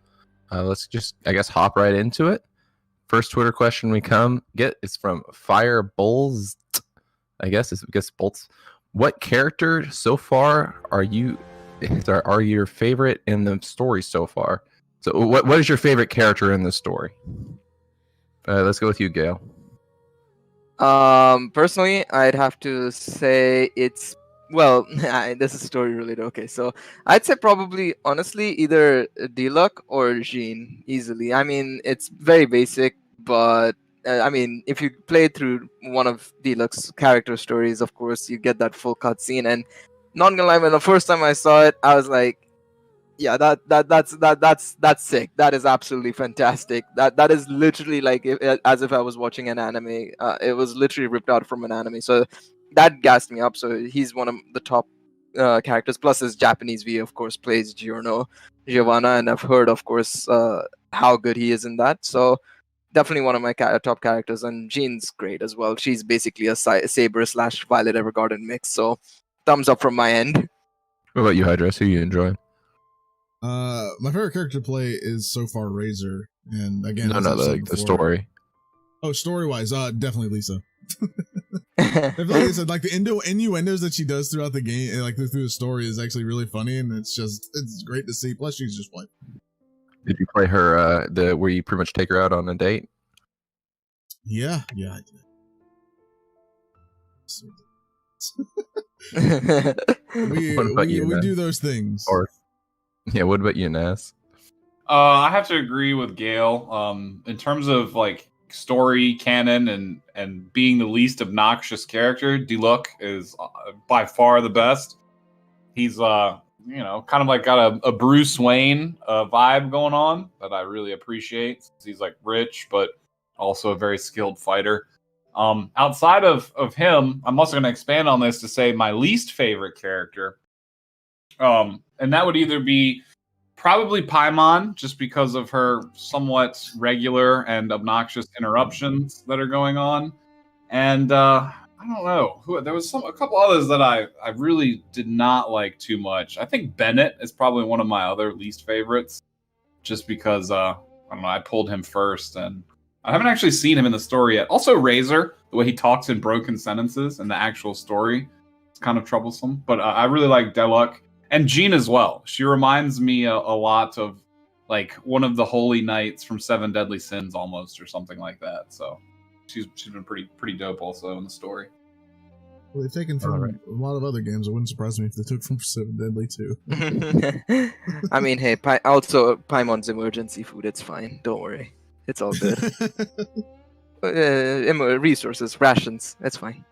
Let's just, I guess, hop right into it. First Twitter question we get is from Fire Bulls. I guess Bolts. What character so far are your favorite in the story so far? So, what is your favorite character in the story? Let's go with you, Gail. Personally, I'd have to say it's this is story related. Okay, so I'd say probably honestly either Diluc or Jean easily. I mean, it's very basic, but I mean, if you play through one of Diluc's character stories, of course, you get that full cutscene. And not gonna lie, when the first time I saw it, I was like, yeah, that's sick. That is absolutely fantastic. That is literally like as if I was watching an anime. It was literally ripped out from an anime. So that gassed me up. So he's one of the top characters. Plus his Japanese V, of course, plays Giovanna, and I've heard, of course, how good he is in that. So definitely one of my top characters. And Jean's great as well. She's basically a Saber / Violet Evergarden mix. So thumbs up from my end. What about you, Hydras? Who you enjoy? My favorite character to play is so far Razor, and again, the story. Oh, story wise, definitely Lisa. Like I said, like the innuendos that she does throughout the game, and like through the story, is actually really funny, and it's great to see. Plus, she's just like. Did you play her? Where you pretty much take her out on a date? Yeah, I did. we do those things. Yeah, what about you, Nas? I have to agree with Gail. In terms of like story canon and being the least obnoxious character, Diluc is by far the best. He's kind of like got a Bruce Wayne vibe going on that I really appreciate. He's like rich, but also a very skilled fighter. Outside of him, I'm also going to expand on this to say my least favorite character. And that would either be probably Paimon, just because of her somewhat regular and obnoxious interruptions that are going on. And I don't know. There was a couple others that I really did not like too much. I think Bennett is probably one of my other least favorites, just because I don't know, I pulled him first, and I haven't actually seen him in the story yet. Also, Razor, the way he talks in broken sentences in the actual story, it's kind of troublesome. But I really like Diluc. And Jean as well. She reminds me a lot of like one of the holy knights from Seven Deadly Sins almost, or something like that. So she's been pretty dope also in the story. Well, they've taken from a lot of other games. It wouldn't surprise me if they took from Seven Deadly too. I mean, hey, also Paimon's emergency food. It's fine. Don't worry. It's all good. Resources, rations. That's fine.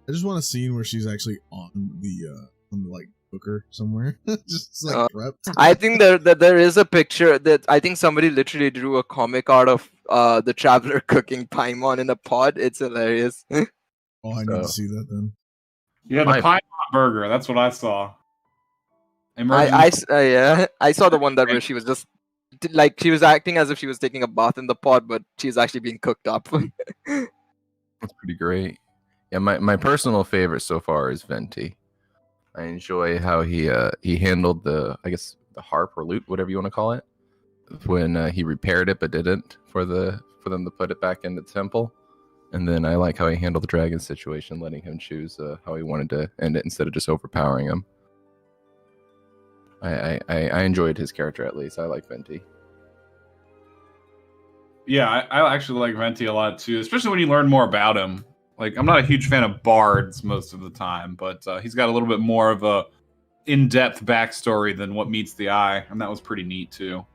I just want a scene where she's actually on the like cooker somewhere, just like prepped. I think there is a picture that I think somebody literally drew a comic art of the traveler cooking Paimon in a pod. It's hilarious. Oh, I need to see that then. Yeah, the Paimon burger. That's what I saw. I saw the one where she was just like she was acting as if she was taking a bath in the pod, but she's actually being cooked up. That's pretty great. Yeah, my personal favorite so far is Venti. I enjoy how he handled the harp or lute, whatever you want to call it, when he repaired it but didn't for them to put it back in the temple. And then I like how he handled the dragon situation, letting him choose how he wanted to end it instead of just overpowering him. I enjoyed his character, at least. I like Venti. Yeah, I actually like Venti a lot too, especially when you learn more about him. Like, I'm not a huge fan of bards most of the time, but he's got a little bit more of a in-depth backstory than what meets the eye, and that was pretty neat too.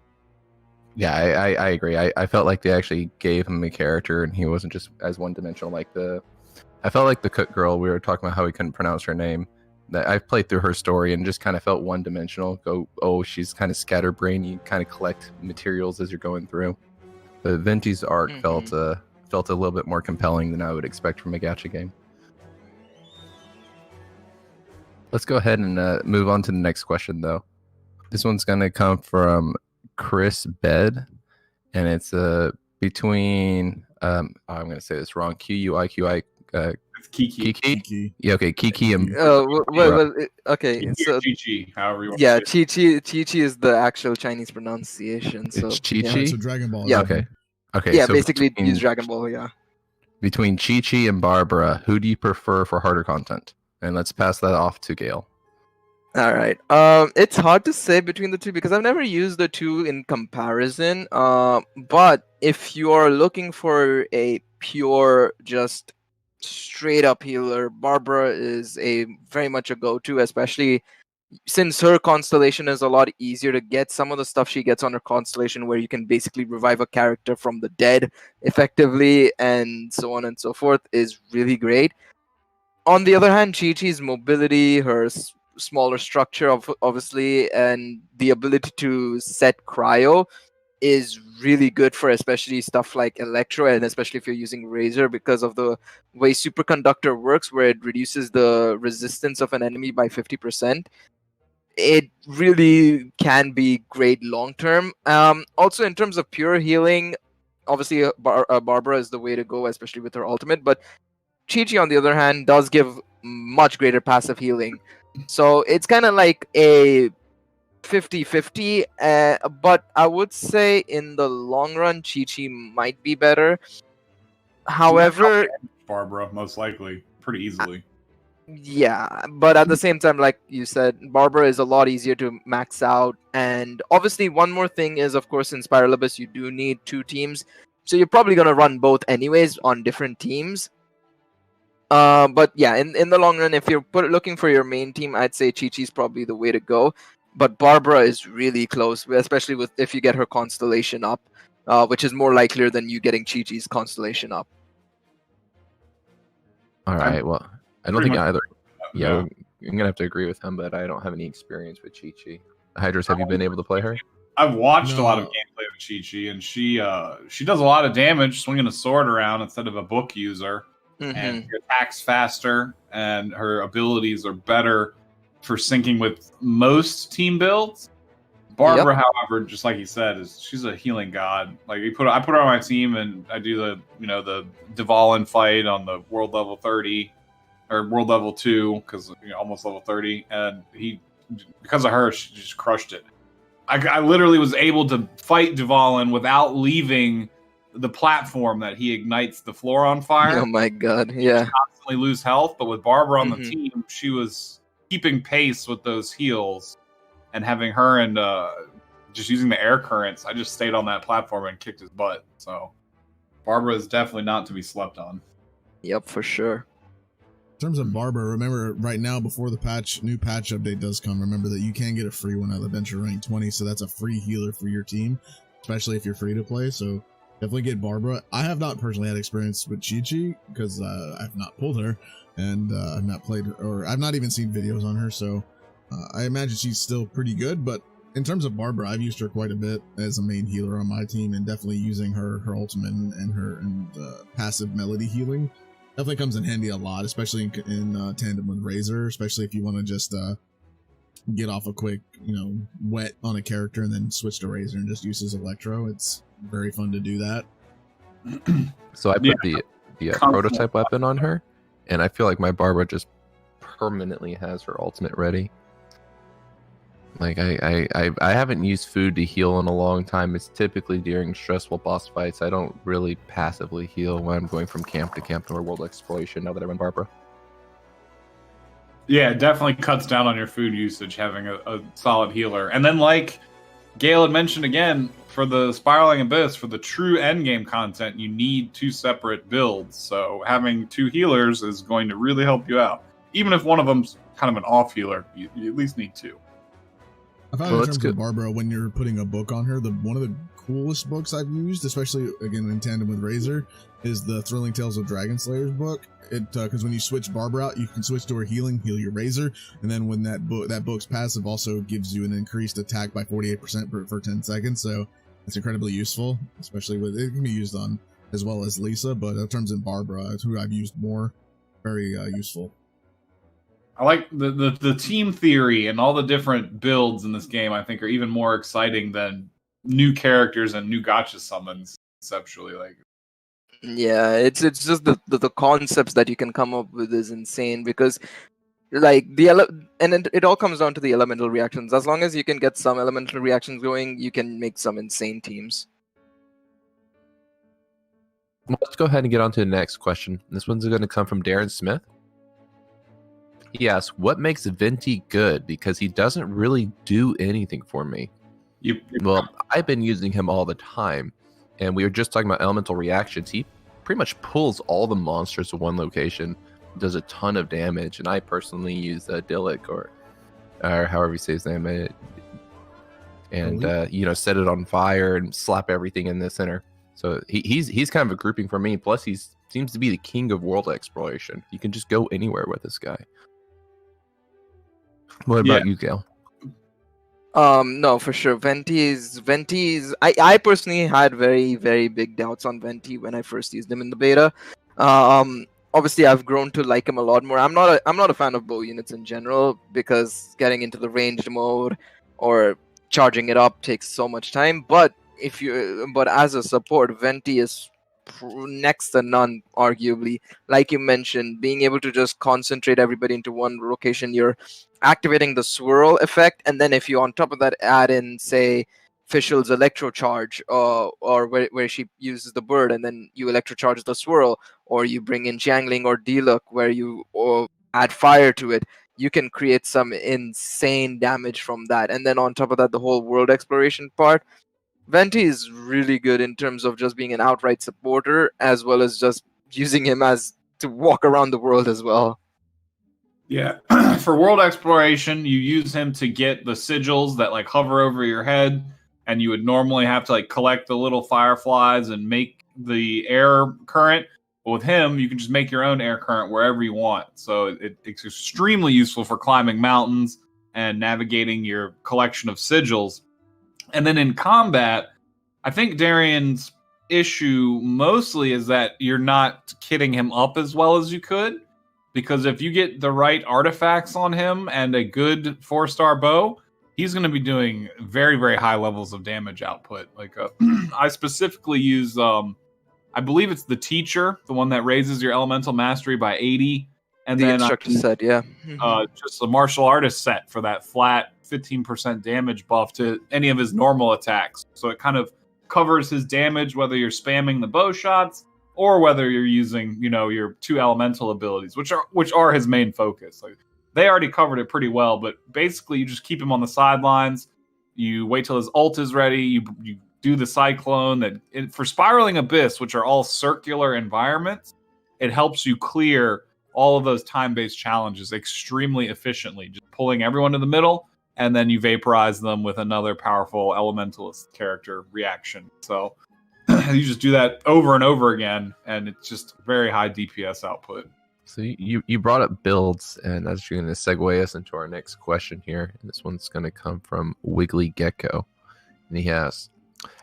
Yeah, I agree. I felt like they actually gave him a character, and he wasn't just as one-dimensional. I felt like the cook girl, we were talking about how we couldn't pronounce her name. That I played through her story and just kind of felt one-dimensional. She's kind of scatterbrained. You kind of collect materials as you're going through. The Venti's arc felt a little bit more compelling than I would expect from a gacha game. Let's go ahead and move on to the next question, though. This one's going to come from Chris Bed, and it's between I'm going to say this wrong, QUIQI It's Kiki. Kiki? Yeah, okay, Kiki and Okay, Kiki so or Chi-Chi, however you want yeah, to say it. Chi is the actual Chinese pronunciation. So it's yeah. Chi-Chi? So Dragon Ball. Yeah. Okay. Okay, Yeah, so basically between, use Dragon Ball. Yeah. between Chi-Chi and Barbara, who do you prefer for harder content? And let's pass that off to Gale. All right. It's hard to say between the two because I've never used the two in comparison. But if you are looking for a pure, just straight up healer, Barbara is a very much a go-to, especially since her constellation is a lot easier to get. Some of the stuff she gets on her constellation, where you can basically revive a character from the dead effectively, and so on and so forth, is really great. On the other hand, Chi-Chi's mobility, her smaller structure, obviously, and the ability to set cryo is really good for especially stuff like Electro, and especially if you're using Razor, because of the way Superconductor works, where it reduces the resistance of an enemy by 50%. It really can be great long term. Also, in terms of pure healing, obviously, Barbara is the way to go, especially with her ultimate, but Chi-Chi, on the other hand, does give much greater passive healing. So it's kind of like a 50-50, but I would say in the long run, Chi-Chi might be better. However, Barbara, most likely, pretty easily. yeah, but at the same time, like you said, Barbara is a lot easier to max out. And obviously, one more thing is, of course, in Spiralibus, you do need 2 teams. So you're probably going to run both anyways on different teams. But yeah, in the long run, if you're looking for your main team, I'd say Chi-Chi's probably the way to go. But Barbara is really close, especially with if you get her constellation up, which is more likelier than you getting Chi-Chi's constellation up. All right, well, I don't think either. Yeah, Yeah. I'm going to have to agree with him, but I don't have any experience with Chi-Chi. Hydros, have you been able to play her? I've watched a lot of No. gameplay of Chi-Chi, and she does a lot of damage swinging a sword around instead of a book user. And she attacks faster, and her abilities are better for syncing with most team builds. Barbara, however, just like you said, she's a healing god. Like I put her on my team, and I do the Dvalin fight on the world level 30 or world level 2 because almost level 30, and because of her, she just crushed it. I literally was able to fight Dvalin without leaving the platform that he ignites the floor on fire. Oh my god, yeah. She constantly lose health, but with Barbara on the team, she was keeping pace with those heals, and having her and just using the air currents, I just stayed on that platform and kicked his butt. So Barbara is definitely not to be slept on. Yep, for sure. In terms of Barbara, remember right now before the new patch update does come, remember that you can get a free one out of the bench rank 20, so that's a free healer for your team, especially if you're free to play. So definitely get Barbara. I have not personally had experience with Chi-Chi because I've not pulled her, and I've not played her, or I've not even seen videos on her, so I imagine she's still pretty good. But in terms of Barbara, I've used her quite a bit as a main healer on my team, and definitely using her ultimate and her passive melody healing definitely comes in handy a lot, especially in tandem with Razor, especially if you want to just get off a quick wet on a character and then switch to Razor and just use his Electro. It's very fun to do that. So I put the prototype weapon on her, and I feel like my Barbara just permanently has her ultimate ready. Like I haven't used food to heal in a long time. It's typically during stressful boss fights. I don't really passively heal when I'm going from camp to camp or world exploration now that I'm in Barbara. Yeah, it definitely cuts down on your food usage having a solid healer. And then like Gale had mentioned again, for the Spiraling Abyss, for the true endgame content, you need 2 separate builds. So having 2 healers is going to really help you out. Even if one of them's kind of an off healer, you at least need 2. I found in terms of Barbara, when you're putting a book on her, one of the coolest books I've used, especially again in tandem with Razor, is the Thrilling Tales of Dragon Slayer's book. It because when you switch Barbara out, you can switch to her healing, heal your Razor, and then when that book's passive also gives you an increased attack by 48% for 10 seconds. So it's incredibly useful, especially with it can be used on as well as Lisa, but in terms of Barbara, it's who I've used more. Very useful. I like the team theory and all the different builds in this game. I think are even more exciting than new characters and new gacha summons conceptually. Like Yeah, it's just the concepts that you can come up with is insane because like and it all comes down to the elemental reactions. As long as you can get some elemental reactions going, you can make some insane teams. Well, let's go ahead and get on to the next question. This one's going to come from Darren Smith. He asks, what makes Venti good? Because he doesn't really do anything for me. Well, I've been using him all the time, and we were just talking about elemental reactions. He pretty much pulls all the monsters to one location, does a ton of damage, and I personally use Dillick or however you say his name, and set it on fire and slap everything in the center. So he's kind of a grouping for me. Plus, he seems to be the king of world exploration. You can just go anywhere with this guy. What about you, Gale? No, for sure. Venti's. I personally had very, very big doubts on Venti when I first used him in the beta. Obviously, I've grown to like him a lot more. I'm not a fan of bow units in general because getting into the ranged mode or charging it up takes so much time. But as a support, Venti is next to none, arguably. Like you mentioned, being able to just concentrate everybody into one location, you're activating the swirl effect, and then if you on top of that add in, say, Fischl's electro charge, or where she uses the bird and then you electro charge the swirl, or you bring in Jiangling or Diluc where you add fire to it, you can create some insane damage from that. And then on top of that, the whole world exploration part, Venti is really good in terms of just being an outright supporter, as well as just using him as to walk around the world as well. Yeah, for world exploration, you use him to get the sigils that like hover over your head, and you would normally have to like collect the little fireflies and make the air current. But with him, you can just make your own air current wherever you want. So it's extremely useful for climbing mountains and navigating your collection of sigils. And then in combat, I think Darian's issue mostly is that you're not kitting him up as well as you could. Because if you get the right artifacts on him and a good 4-star bow, he's going to be doing very, very high levels of damage output. Like I specifically use, I believe it's the teacher, the one that raises your elemental mastery by 80. And the then instructor set, yeah. Just the martial artist set for that flat 15% damage buff to any of his normal attacks. So it kind of covers his damage, whether you're spamming the bow shots or whether you're using, your 2 elemental abilities, which are his main focus. Like they already covered it pretty well, but basically you just keep him on the sidelines. You wait till his ult is ready. You do the cyclone for spiraling abyss, which are all circular environments. It helps you clear all of those time-based challenges extremely efficiently, just pulling everyone to the middle, and then you vaporize them with another powerful elementalist character reaction. So you just do that over and over again, and it's just very high DPS output. So you brought up builds, and that's going to segue us into our next question here. And this one's going to come from Wiggly Gecko. And he asks,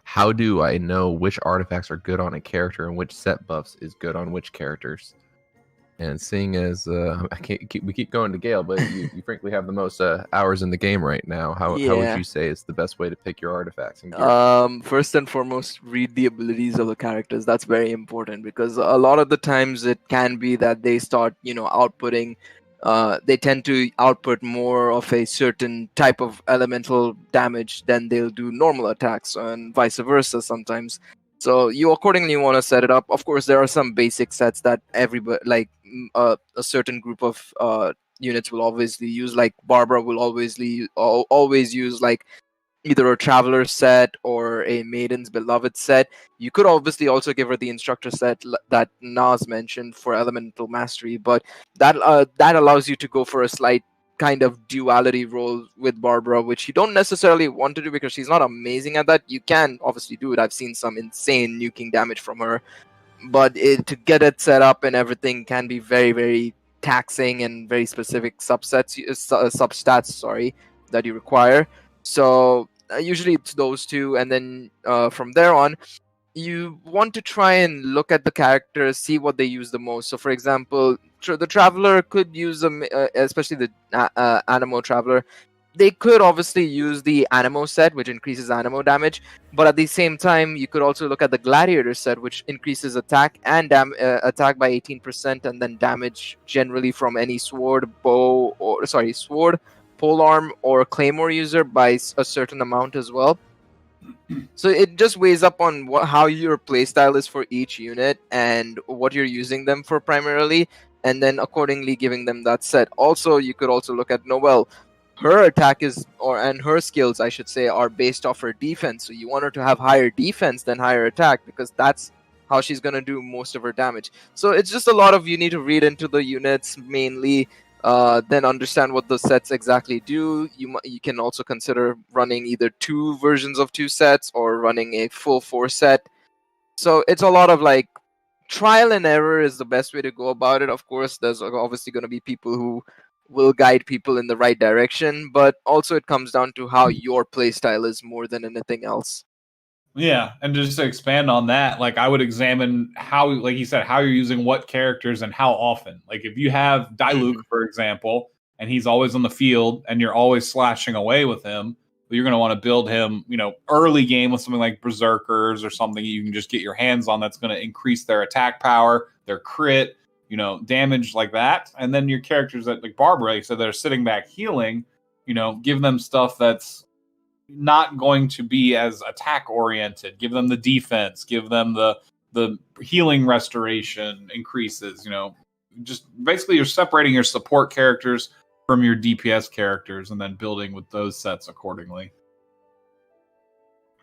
how do I know which artifacts are good on a character and which set buffs is good on which characters? And seeing as we keep going to Gale, but you frankly have the most hours in the game right now. How would you say is the best way to pick your artifacts? And gear? First and foremost, read the abilities of the characters. That's very important because a lot of the times it can be that they start, outputting. They tend to output more of a certain type of elemental damage than they'll do normal attacks, and vice versa sometimes. So you accordingly want to set it up. Of course, there are some basic sets that everybody, like a certain group of units will obviously use. Like Barbara will always use like either a Traveler set or a Maiden's Beloved set. You could obviously also give her the Instructor set that Nas mentioned for Elemental Mastery, but that allows you to go for a slight kind of duality role with Barbara, which you don't necessarily want to do because she's not amazing at that. You can obviously do it. I've seen some insane nuking damage from her, but to get it set up and everything can be very, very taxing and very specific substats that you require. So usually it's those two, and then from there on, you want to try and look at the characters, see what they use the most. So, for example, the Traveler could use especially the Anemo Traveler. they could obviously use the Anemo set, which increases Anemo damage, but at the same time, you could also look at the Gladiator set, which increases attack and attack by 18%, and then damage generally from any sword, polearm, or claymore user by a certain amount as well. So it just weighs up on how your playstyle is for each unit and what you're using them for primarily, and then accordingly giving them that set. Also, you could also look at Noelle. Her attack and her skills, I should say, are based off her defense. So you want her to have higher defense than higher attack, because that's how she's going to do most of her damage. So it's just a lot of, you need to read into the units mainly, then understand what the sets exactly do. You can also consider running either 2 versions of 2 sets or running a full 4 set. So it's a lot of like trial and error is the best way to go about it. Of course, there's obviously going to be people who will guide people in the right direction, but also it comes down to how your playstyle is more than anything else. Yeah, and just to expand on that, like I would examine how, like you said, how you're using what characters and how often. Like if you have Diluc, for example, and he's always on the field and you're always slashing away with him, you're going to want to build him, early game with something like Berserkers or something you can just get your hands on that's going to increase their attack power, their crit, damage like that. And then your characters that, like Barbara, like, so they're sitting back healing, give them stuff that's not going to be as attack oriented. Give them the defense, give them the healing restoration increases, just basically you're separating your support characters from your DPS characters and then building with those sets accordingly.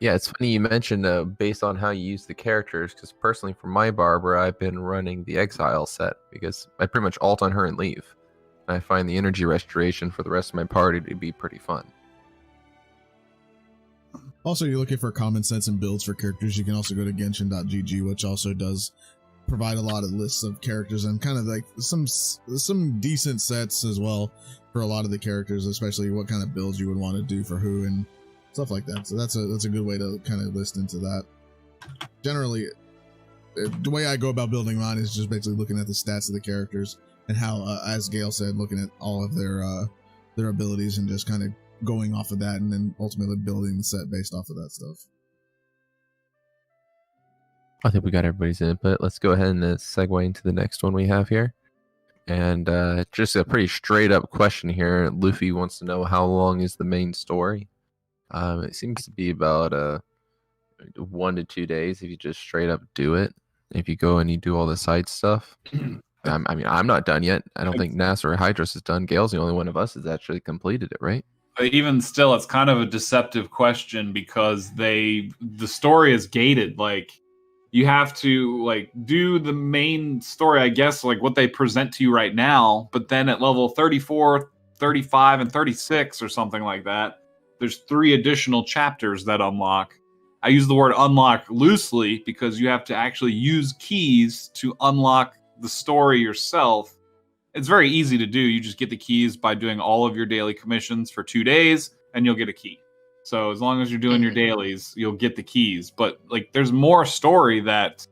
Yeah, it's funny you mentioned based on how you use the characters, because personally for my Barbara, I've been running the Exile set because I pretty much ult on her and leave. And I find the energy restoration for the rest of my party to be pretty fun. Also, you're looking for common sense and builds for characters, you can also go to Genshin.gg, which also does provide a lot of lists of characters and kind of like some decent sets as well for a lot of the characters, especially what kind of builds you would want to do for who and stuff like that. So that's a good way to kind of list into that. Generally, the way I go about building mine is just basically looking at the stats of the characters and how, as Gail said, looking at all of their abilities and just kind of going off of that, and then ultimately building the set based off of that stuff. I think we got everybody's input. Let's go ahead and segue into the next one we have here. And just a pretty straight up question here. Luffy wants to know, how long is the main story? It seems to be about 1 to 2 days if you just straight up do it. If you go and you do all the side stuff. I'm not done yet. I don't think Nas or Hydros is done. Gail's the only one of us that's actually completed it, right? Even still, it's kind of a deceptive question because the story is gated. Like, you have to like do the main story, I guess, like what they present to you right now. But then at level 34, 35, and 36 or something like that, there's 3 additional chapters that unlock. I use the word unlock loosely because you have to actually use keys to unlock the story yourself. It's very easy to do. You just get the keys by doing all of your daily commissions for 2 days, and you'll get a key. So as long as you're doing your dailies, you'll get the keys. But like, there's more story that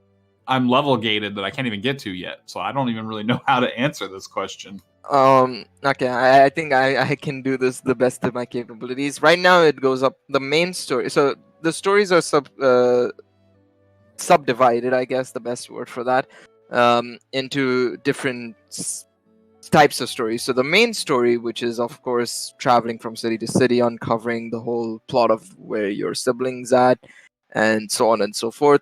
I'm level gated that I can't even get to yet. So I don't even really know how to answer this question. Okay, I think I can do this the best of my capabilities. Right now, it goes up the main story. So the stories are subdivided, I guess the best word for that, into different types of stories. So the main story, which is of course traveling from city to city, uncovering the whole plot of where your siblings at, and so on and so forth,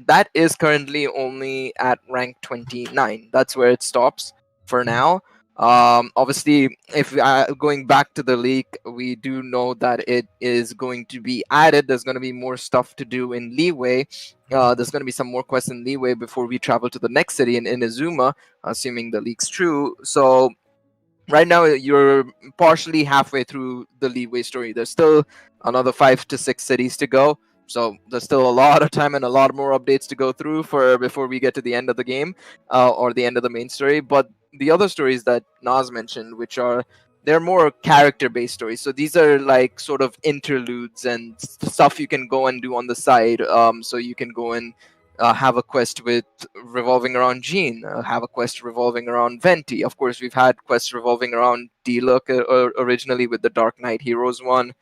that is currently only at rank 29. That's where it stops for now. Obviously, if going back to the leak, we do know that it is going to be added. There's going to be more stuff to do in Leeway. There's going to be some more quests in Leeway before we travel to the next city in Inazuma, assuming the leak's true. So right now, you're partially halfway through the Leeway story. There's still another 5 to 6 cities to go. So there's still a lot of time and a lot more updates to go through before we get to the end of the game, or the end of the main story. But the other stories that Nas mentioned, they're more character-based stories. So these are like sort of interludes and stuff you can go and do on the side. So you can go and have a quest with revolving around Jean, have a quest revolving around Venti. Of course, we've had quests revolving around D-Look originally with the Dark Knight Heroes one.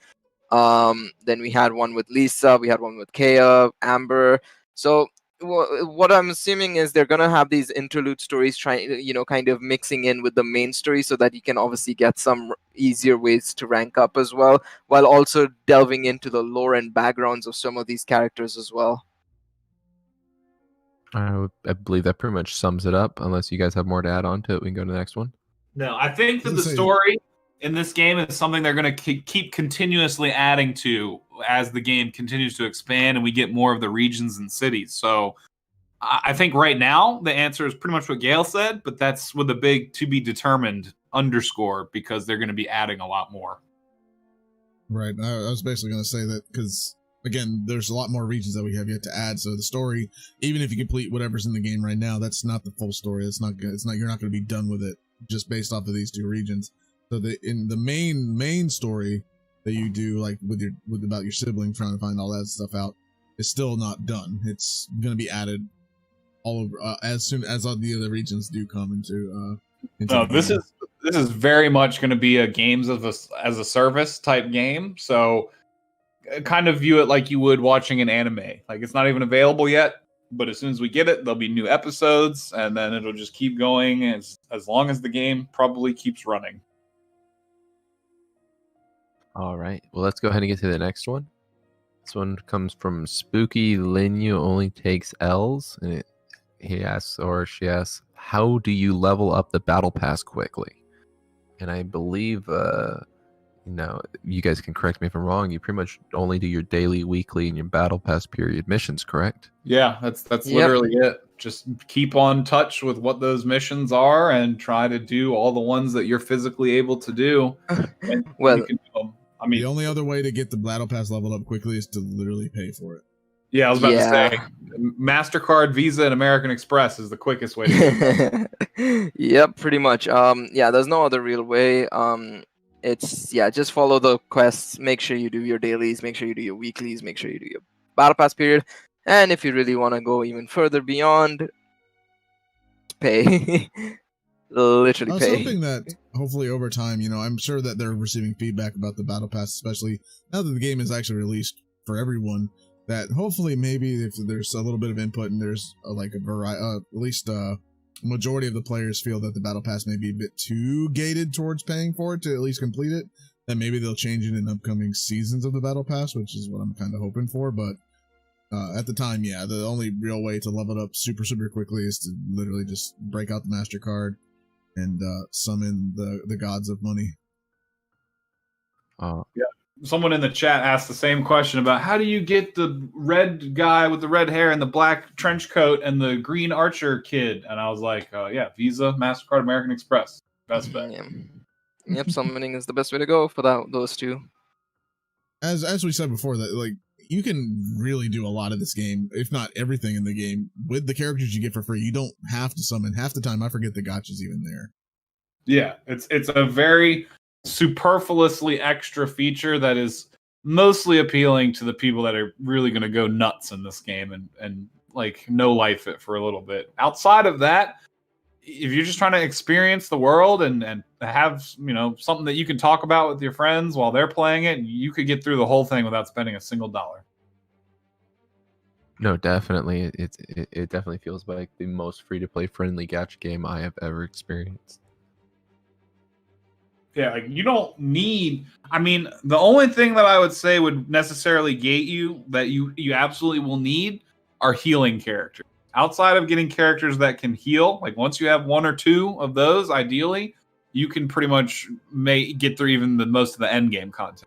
Then we had one with Lisa, we had one with Kea, Amber. So what I'm assuming is they're gonna have these interlude stories, trying, kind of mixing in with the main story, so that you can obviously get some easier ways to rank up as well, while also delving into the lore and backgrounds of some of these characters as well. I believe that pretty much sums it up. Unless you guys have more to add on to it, we can go to the next one. No, I think that the story in this game is something they're going to keep continuously adding to as the game continues to expand and we get more of the regions and cities. So I think right now the answer is pretty much what Gail said, but that's with a big to be determined underscore, because they're going to be adding a lot more. Right. I was basically going to say that because, again, there's a lot more regions that we have yet to add. So the story, even if you complete whatever's in the game right now, that's not the full story. It's not good. You're not going to be done with it just based off of these two regions. So in the main story that you do, like with about your sibling trying to find all that stuff out, is still not done. It's going to be added all over as soon as all the other regions do come into. No, this is very much going to be a games as a service type game. So kind of view it like you would watching an anime. Like, it's not even available yet, but as soon as we get it, there'll be new episodes, and then it'll just keep going as long as the game probably keeps running. All right. Well, let's go ahead and get to the next one. This one comes from Spooky Linyu Only Takes L's, and he asks, or she asks, how do you level up the battle pass quickly? And I believe, you guys can correct me if I'm wrong, you pretty much only do your daily, weekly, and your battle pass period missions, correct? Yeah, that's literally it. Just keep on touch with what those missions are and try to do all the ones that you're physically able to do. Well, you can do them. I mean, the only other way to get the battle pass leveled up quickly is to literally pay for it. Yeah, I was about to say, MasterCard, Visa, and American Express is the quickest way to get it. Yep, pretty much. There's no other real way. It's just follow the quests. Make sure you do your dailies. Make sure you do your weeklies. Make sure you do your battle pass period. And if you really want to go even further beyond, pay. Literally I was pay. hoping that hopefully over time, I'm sure that they're receiving feedback about the battle pass, especially now that the game is actually released for everyone, that hopefully maybe if there's a little bit of input and there's a variety, at least majority of the players feel that the battle pass may be a bit too gated towards paying for it to at least complete it, then maybe they'll change it in upcoming seasons of the battle pass, which is what I'm kind of hoping for. But at the time, the only real way to level it up super quickly is to literally just break out the MasterCard and summon the gods of money. Yeah. Someone in the chat asked the same question about how do you get the red guy with the red hair and the black trench coat and the green archer kid? And I was like, Visa, MasterCard, American Express. Best bet. Yep, summoning is the best way to go for those two. As we said before, that you can really do a lot of this game, if not everything in the game, with the characters you get for free. You don't have to summon. Half the time, I forget the gacha's even there. Yeah, it's a very superfluously extra feature that is mostly appealing to the people that are really going to go nuts in this game and no life it for a little bit. Outside of that, if you're just trying to experience the world and have something that you can talk about with your friends while they're playing it, you could get through the whole thing without spending a single dollar. No, definitely. It definitely feels like the most free-to-play friendly gacha game I have ever experienced. Yeah, you don't need... the only thing that I would say would necessarily gate you that you absolutely will need are healing characters. Outside of getting characters that can heal, once you have one or two of those, ideally, you can pretty much get through even the most of the end game content.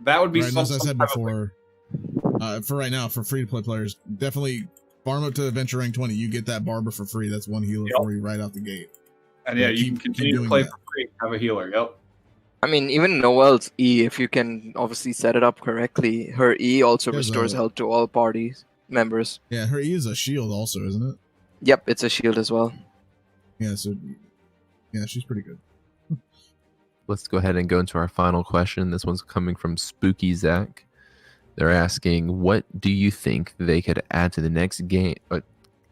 That would be something. As I said before, for right now, for free-to-play players, definitely farm up to Adventure Rank 20. You get that Barber for free. That's one healer for you right out the gate. And you can continue to play for free. Have a healer. Yep. Even Noelle's E, if you can obviously set it up correctly, her E also restores health to all parties members. Yeah, her E is a shield also, isn't it? Yep, it's a shield as well. Yeah, she's pretty good. Let's go ahead and go into our final question. This one's coming from Spooky Zach. They're asking, what do you think they could add to the next game,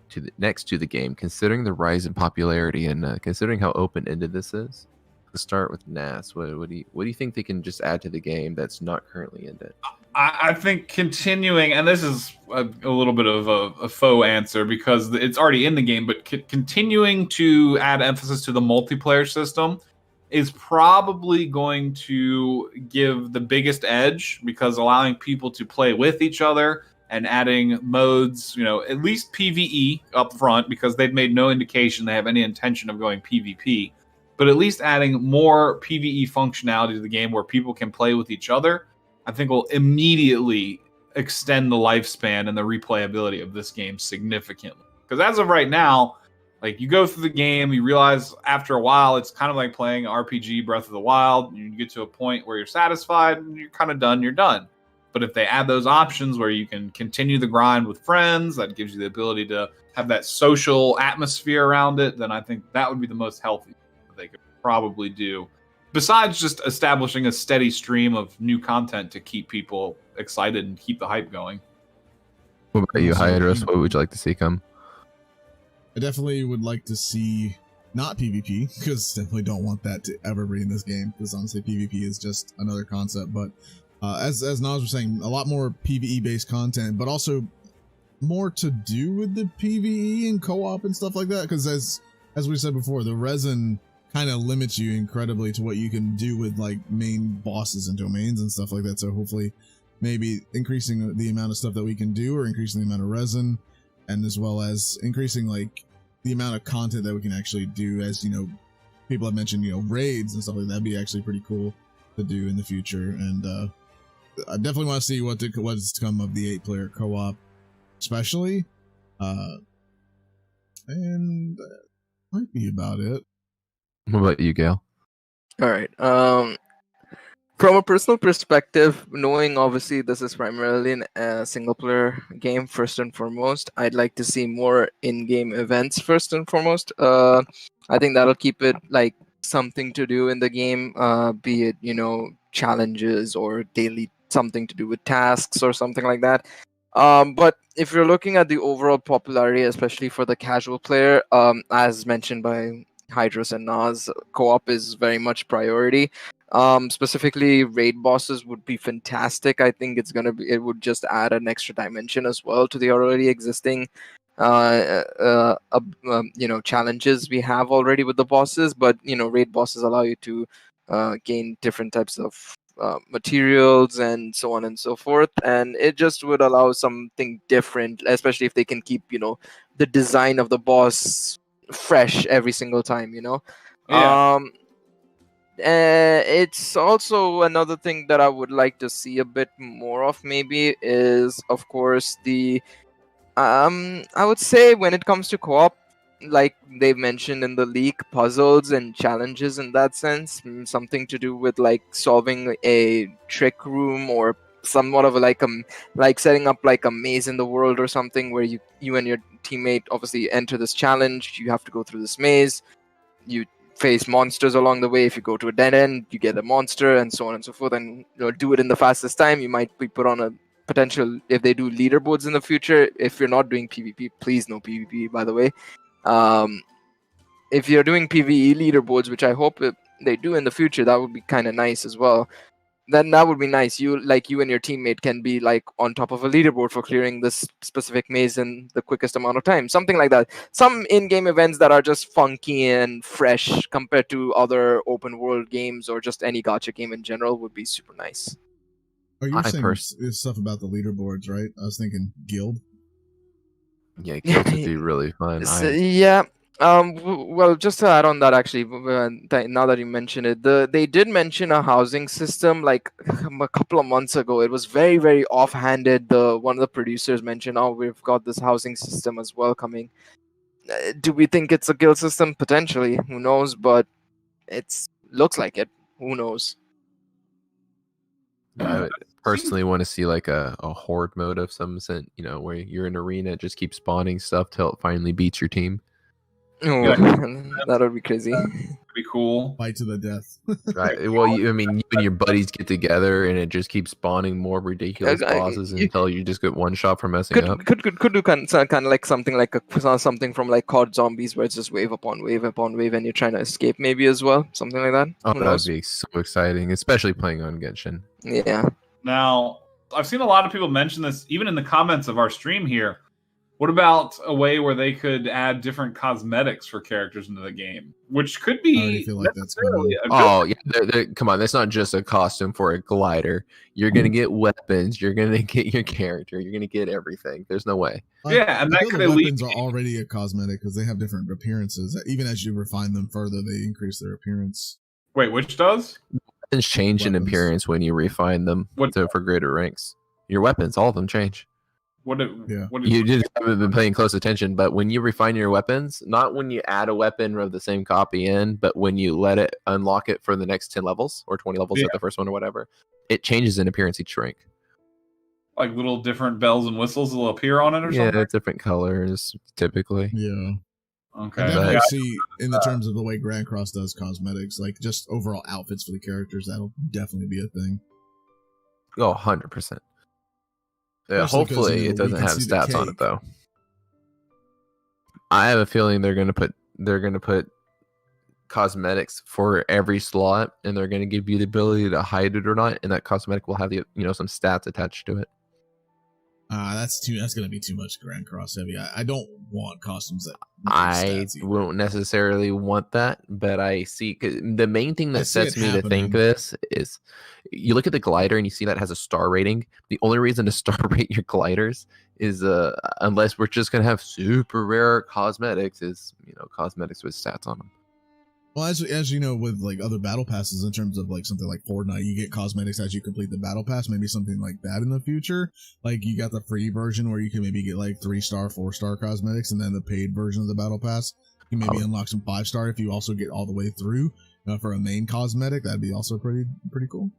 to the game, considering the rise in popularity and considering how open-ended this is? Let's start with Nas. What do you think they can just add to the game that's not currently in it? I think continuing, and this is a little bit of a faux answer because it's already in the game, but continuing to add emphasis to the multiplayer system is probably going to give the biggest edge, because allowing people to play with each other and adding modes, at least PvE up front, because they've made no indication they have any intention of going PvP, but at least adding more PvE functionality to the game where people can play with each other, I think will immediately extend the lifespan and the replayability of this game significantly. Because as of right now, like, you go through the game, you realize after a while it's kind of like playing RPG Breath of the Wild. You get to a point where you're satisfied and you're kind of done, you're done. But if they add those options where you can continue the grind with friends, that gives you the ability to have that social atmosphere around it, then I think that would be the most healthy that they could probably do. Besides just establishing a steady stream of new content to keep people excited and keep the hype going. What about you, Hydros? What would you like to see come? I definitely would like to see not PvP, because definitely don't want that to ever be in this game, because honestly PvP is just another concept. But as Nas was saying, a lot more PvE based content, but also more to do with the PvE and co-op and stuff like that, because as we said before, the Resin kind of limits you incredibly to what you can do with like main bosses and domains and stuff like that. So hopefully maybe increasing the amount of stuff that we can do, or increasing the amount of Resin, and as well as increasing like the amount of content that we can actually do. As people have mentioned, raids and stuff like that. That'd be actually pretty cool to do in the future. And I definitely want to see what's to come of the 8-player co-op, especially. And that might be about it. What about you, Gail? All right. From a personal perspective, knowing obviously this is primarily a single player game, first and foremost, I'd like to see more in-game events first and foremost. I think that'll keep it like something to do in the game, be it, challenges or daily something to do with tasks or something like that. But if you're looking at the overall popularity, especially for the casual player, as mentioned by Hydros and Nas, co-op is very much priority. Specifically, raid bosses would be fantastic. I think it would just add an extra dimension as well to the already existing challenges we have already with the bosses. But raid bosses allow you to gain different types of materials and so on and so forth, and it just would allow something different, especially if they can keep the design of the boss fresh every single time. Yeah. It's also another thing that I would like to see a bit more of, maybe, is of course the I would say when it comes to co-op, like they've mentioned in the leak, puzzles and challenges in that sense, something to do with like solving a trick room, or somewhat of like setting up like a maze in the world or something, where you and your teammate obviously enter this challenge. You have to go through this maze, you face monsters along the way. If you go to a dead end, you get a monster, and so on and so forth, and do it in the fastest time. You might be put on a potential, if they do leaderboards in the future. If you're not doing PvP, please no PvP, by the way. If you're doing PvE leaderboards, which I hope they do in the future, that would be kind of nice as well. Then that would be nice. You and your teammate can be like on top of a leaderboard for clearing this specific maze in the quickest amount of time, something like that. Some in-game events that are just funky and fresh compared to other open world games, or just any gacha game in general, would be super nice. Oh, you were saying stuff about the leaderboards, right? I was thinking guild. Yeah, guild would be really fun. Yeah. Well, just to add on that, actually, now that you mention it, they did mention a housing system like a couple of months ago. It was very, very offhanded. One of the producers mentioned, "Oh, we've got this housing system as well coming." Do we think it's a guild system? Potentially, who knows? But it looks like it. Who knows? I would personally want to see like a horde mode of some sense, where you're in an arena, it just keeps spawning stuff till it finally beats your team. Oh, that would be crazy. be cool. Fight to the death. Right. Well, I mean, you and your buddies get together, and it just keeps spawning more ridiculous bosses until you just get one shot for messing up. Could do kind of like something like something from like COD Zombies, where it's just wave upon wave, and you're trying to escape, maybe as well, something like that. Oh, Who that knows? would be so exciting, especially playing on Genshin. Yeah. Now, I've seen a lot of people mention this, even in the comments of our stream here. What about a way where they could add different cosmetics for characters into the game, which could I be already feel like that's necessarily a good Oh yeah, come on! That's not just a costume for a glider. You're gonna get weapons. You're gonna get your character. You're gonna get everything. There's no way. Yeah, and I that feel could the alleviate- weapons are already a cosmetic because they have different appearances. Even as you refine them further, they increase their appearance. Wait, which does? Weapons change in Weapons. appearance when you refine them What- for greater ranks. Your weapons, all of them change. Yeah. You just haven't been paying close attention, but when you refine your weapons, not when you add a weapon of the same copy in, but when you let it unlock it for the next 10 levels or 20 levels at the first one or whatever, it changes in appearance each rank. like little different bells and whistles will appear on it or Yeah, something? different colors typically. Yeah. Okay. I definitely Yeah, see in the terms of the way Grand Cross does cosmetics, like just overall outfits for the characters, that'll definitely be a thing. Oh, 100%. Yeah, Especially 'cause, hopefully you know, it we doesn't can have see the stats on it cake. though. I have a feeling they're gonna put cosmetics for every slot, and they're gonna give you the ability to hide it or not, and that cosmetic will have some stats attached to it. That's gonna be too much Grand Cross heavy. I don't want costumes that give I stats either. won't necessarily want that, but I see 'cause the main thing I that see it sets me to think happening. this is you look at the glider and you see that has a star rating. The only reason to star rate your gliders is unless we're just gonna have super rare cosmetics, is cosmetics with stats on them. Well, as you know, with like other battle passes, in terms of like something like Fortnite, you get cosmetics as you complete the battle pass. Maybe something like that in the future. Like you got the free version where you can maybe get like 3-star, 4-star cosmetics, and then the paid version of the battle pass, you maybe unlock some 5-star if you also get all the way through for a main cosmetic. That'd be also pretty cool.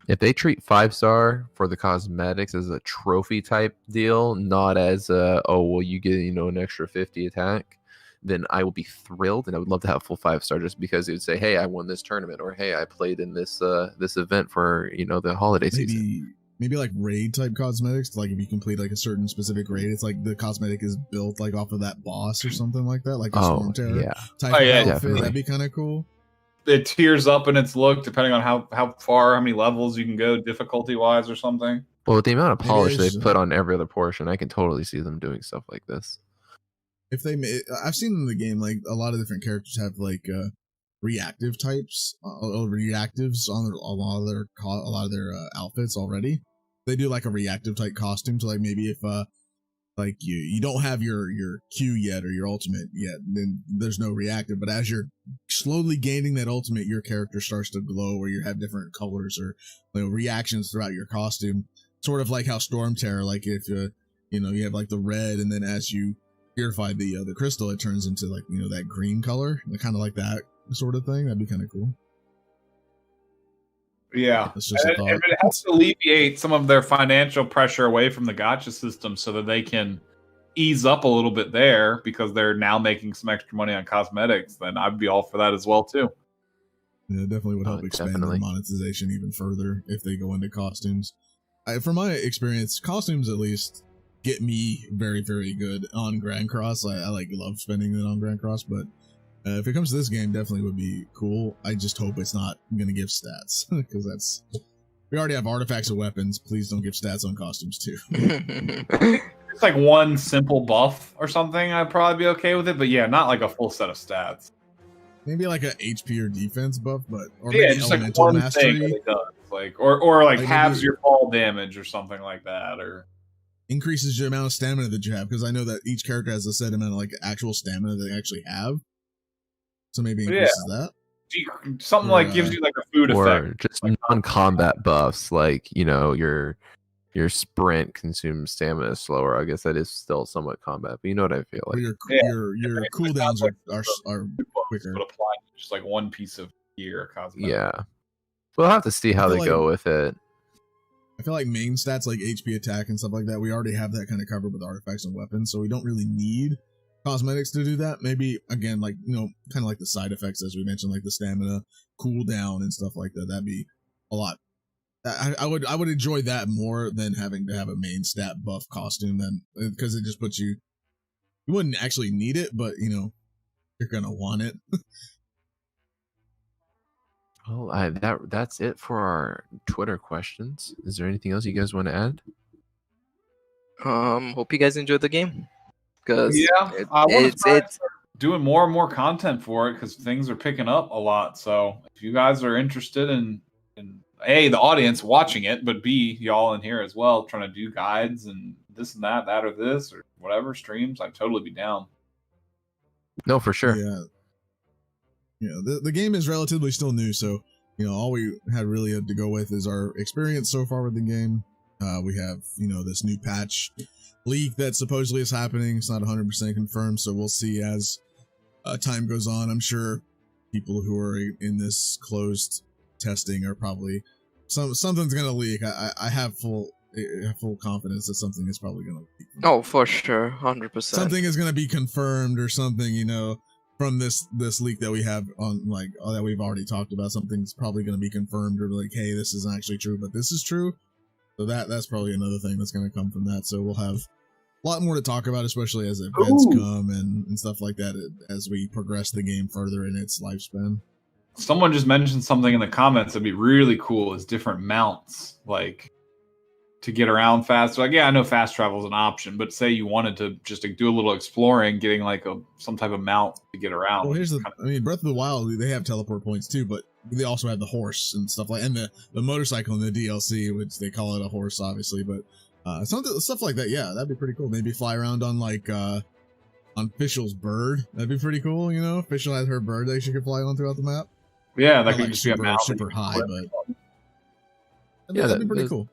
If they treat 5-star for the cosmetics as a trophy type deal, not as you get an extra 50 attack, then I will be thrilled, and I would love to have full 5-star just because it would say, hey, I won this tournament, or hey, I played in this event for the holiday season. Maybe like raid type cosmetics. Like if you complete like a certain specific raid, it's like the cosmetic is built like off of that boss or something like that, like a Storm Terror yeah. type Oh, yeah, of outfit. definitely. That'd be kind of cool. It tears up in its look depending on how far, how many levels you can go difficulty wise or something. Well, with the amount of Maybe polish there's, they've put on every other portion, I can totally see them doing stuff like this. If they I've seen in the game like a lot of different characters have like reactive types, reactives on a lot of their outfits already. They do like a reactive type costume. So like maybe if like you don't have your Q yet or your ultimate yet, then there's no reactive. But as you're slowly gaining that ultimate, your character starts to glow, or you have different colors or reactions throughout your costume. Sort of like how Storm Terror, like if you have like the red, and then as you purify the crystal, it turns into like that green color, kind of like that sort of thing. That'd be kind of cool. Yeah. That's just a And thought. it helps alleviate some of their financial pressure away from the gacha system so that they can ease up a little bit there because they're now making some extra money on cosmetics. Then I'd be all for that as well too. Yeah, it definitely would help expand definitely. the monetization even further if they go into costumes. From my experience, costumes at least get me very, very good on Grand Cross. I love spending it on Grand Cross, but if it comes to this game, definitely would be cool. I just hope it's not going to give stats because we already have artifacts of weapons. Please don't give stats on costumes too. It's like one simple buff or something, I'd probably be okay with it. But yeah, not like a full set of stats. Maybe like a HP or defense buff, or Yeah, maybe just like elemental one thing mastery. that it does. Like or like Like halves maybe- your fall damage or something like that. Or Increases your amount of stamina that you have, because I know that each character has a set amount of like actual stamina that they actually have. So maybe increases that. something Or, like gives you like a food Or effect. just non-combat buffs, like your sprint consumes stamina slower. I guess that is still somewhat combat, but you know what I feel Or like. your cooldowns are Two buffs, quicker. but apply to just like one piece of gear cosmetic. Yeah, we'll have to see how feel they like- go with it. I feel like main stats like HP attack and stuff like that, we already have that kind of covered with artifacts and weapons, so we don't really need cosmetics to do that. Maybe again, like, you know, kind of like the side effects as we mentioned, like the stamina cooldown and stuff like that. That'd be a lot. I would enjoy that more than having to have a main stat buff costume, then, because it just puts you wouldn't actually need it, but you know you're gonna want it. Well, that's it for our Twitter questions. Is there anything else you guys want to add? Hope you guys enjoyed the game. Because Yeah, I want to start it's doing more and more content for it because things are picking up a lot. So if you guys are interested in A, the audience watching it, but B, y'all in here as well, trying to do guides and this and that or this or whatever streams, I'd totally be down. No, for sure. Yeah. You know, the game is relatively still new, so you know all we had really had to go with is our experience so far with the game. We have, you know, this new patch leak that supposedly is happening. It's not 100% confirmed, so we'll see as time goes on. I'm sure people who are in this closed testing are probably something's gonna leak. I have full confidence that something is probably gonna leak. oh, for sure, 100%. Something is gonna be confirmed or something, you know, from this leak that we have on, like, that we've already talked about. Something's probably gonna be confirmed, or like, hey, this isn't actually true, but this is true. So that's probably another thing that's gonna come from that. So we'll have a lot more to talk about, especially as events come and stuff like that as we progress the game further in its lifespan. Someone just mentioned something in the comments that'd be really cool is different mounts, like to get around fast. Like, yeah, I know fast travel is an option, but say you wanted to just do a little exploring, getting like some type of mount to get around. Well, here's I mean, Breath of the Wild, they have teleport points too, but they also have the horse and stuff like, and the motorcycle in the DLC, which they call it a horse, obviously, but stuff like that. Yeah, that'd be pretty cool. Maybe fly around on like on Fischl's bird. That'd be pretty cool. You know, Fischl has her bird that she could fly on throughout the map. Yeah, that Not could like just be a mount super high, but Yeah, that'd be pretty cool.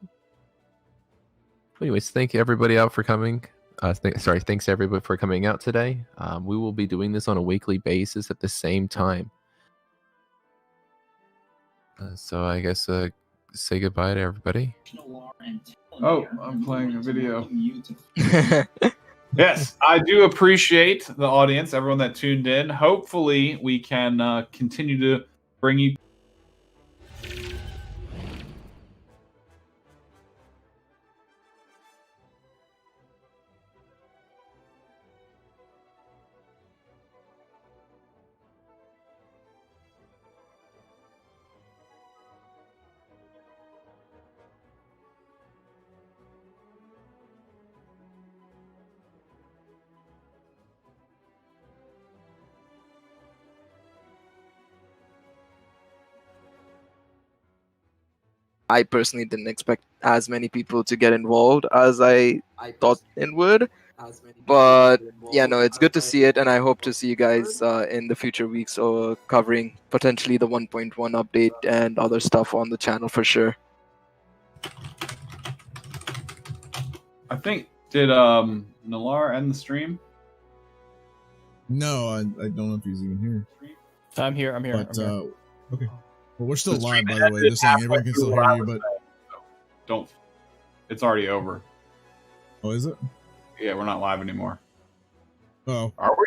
Anyways, thank you everybody out for coming. Thanks everybody for coming out today. We will be doing this on a weekly basis at the same time. So I guess say goodbye to everybody. Oh, I'm playing a video. Yes, I do appreciate the audience, everyone that tuned in. Hopefully, we can continue to bring you. I personally didn't expect as many people to get involved as I thought it would. But yeah, no, it's good to see it, and I hope to see you guys in the future weeks or covering potentially the 1.1 update and other stuff on the channel for sure. I think, did Nalar end the stream? No, I don't know if he's even here. I'm here. But okay. Well, we're still The live, stream by the way. ended Just saying, everyone halfway can still through what hear I you, was but saying, so don't. It's already over. oh, is it? Yeah, we're not live anymore. Oh, Are we?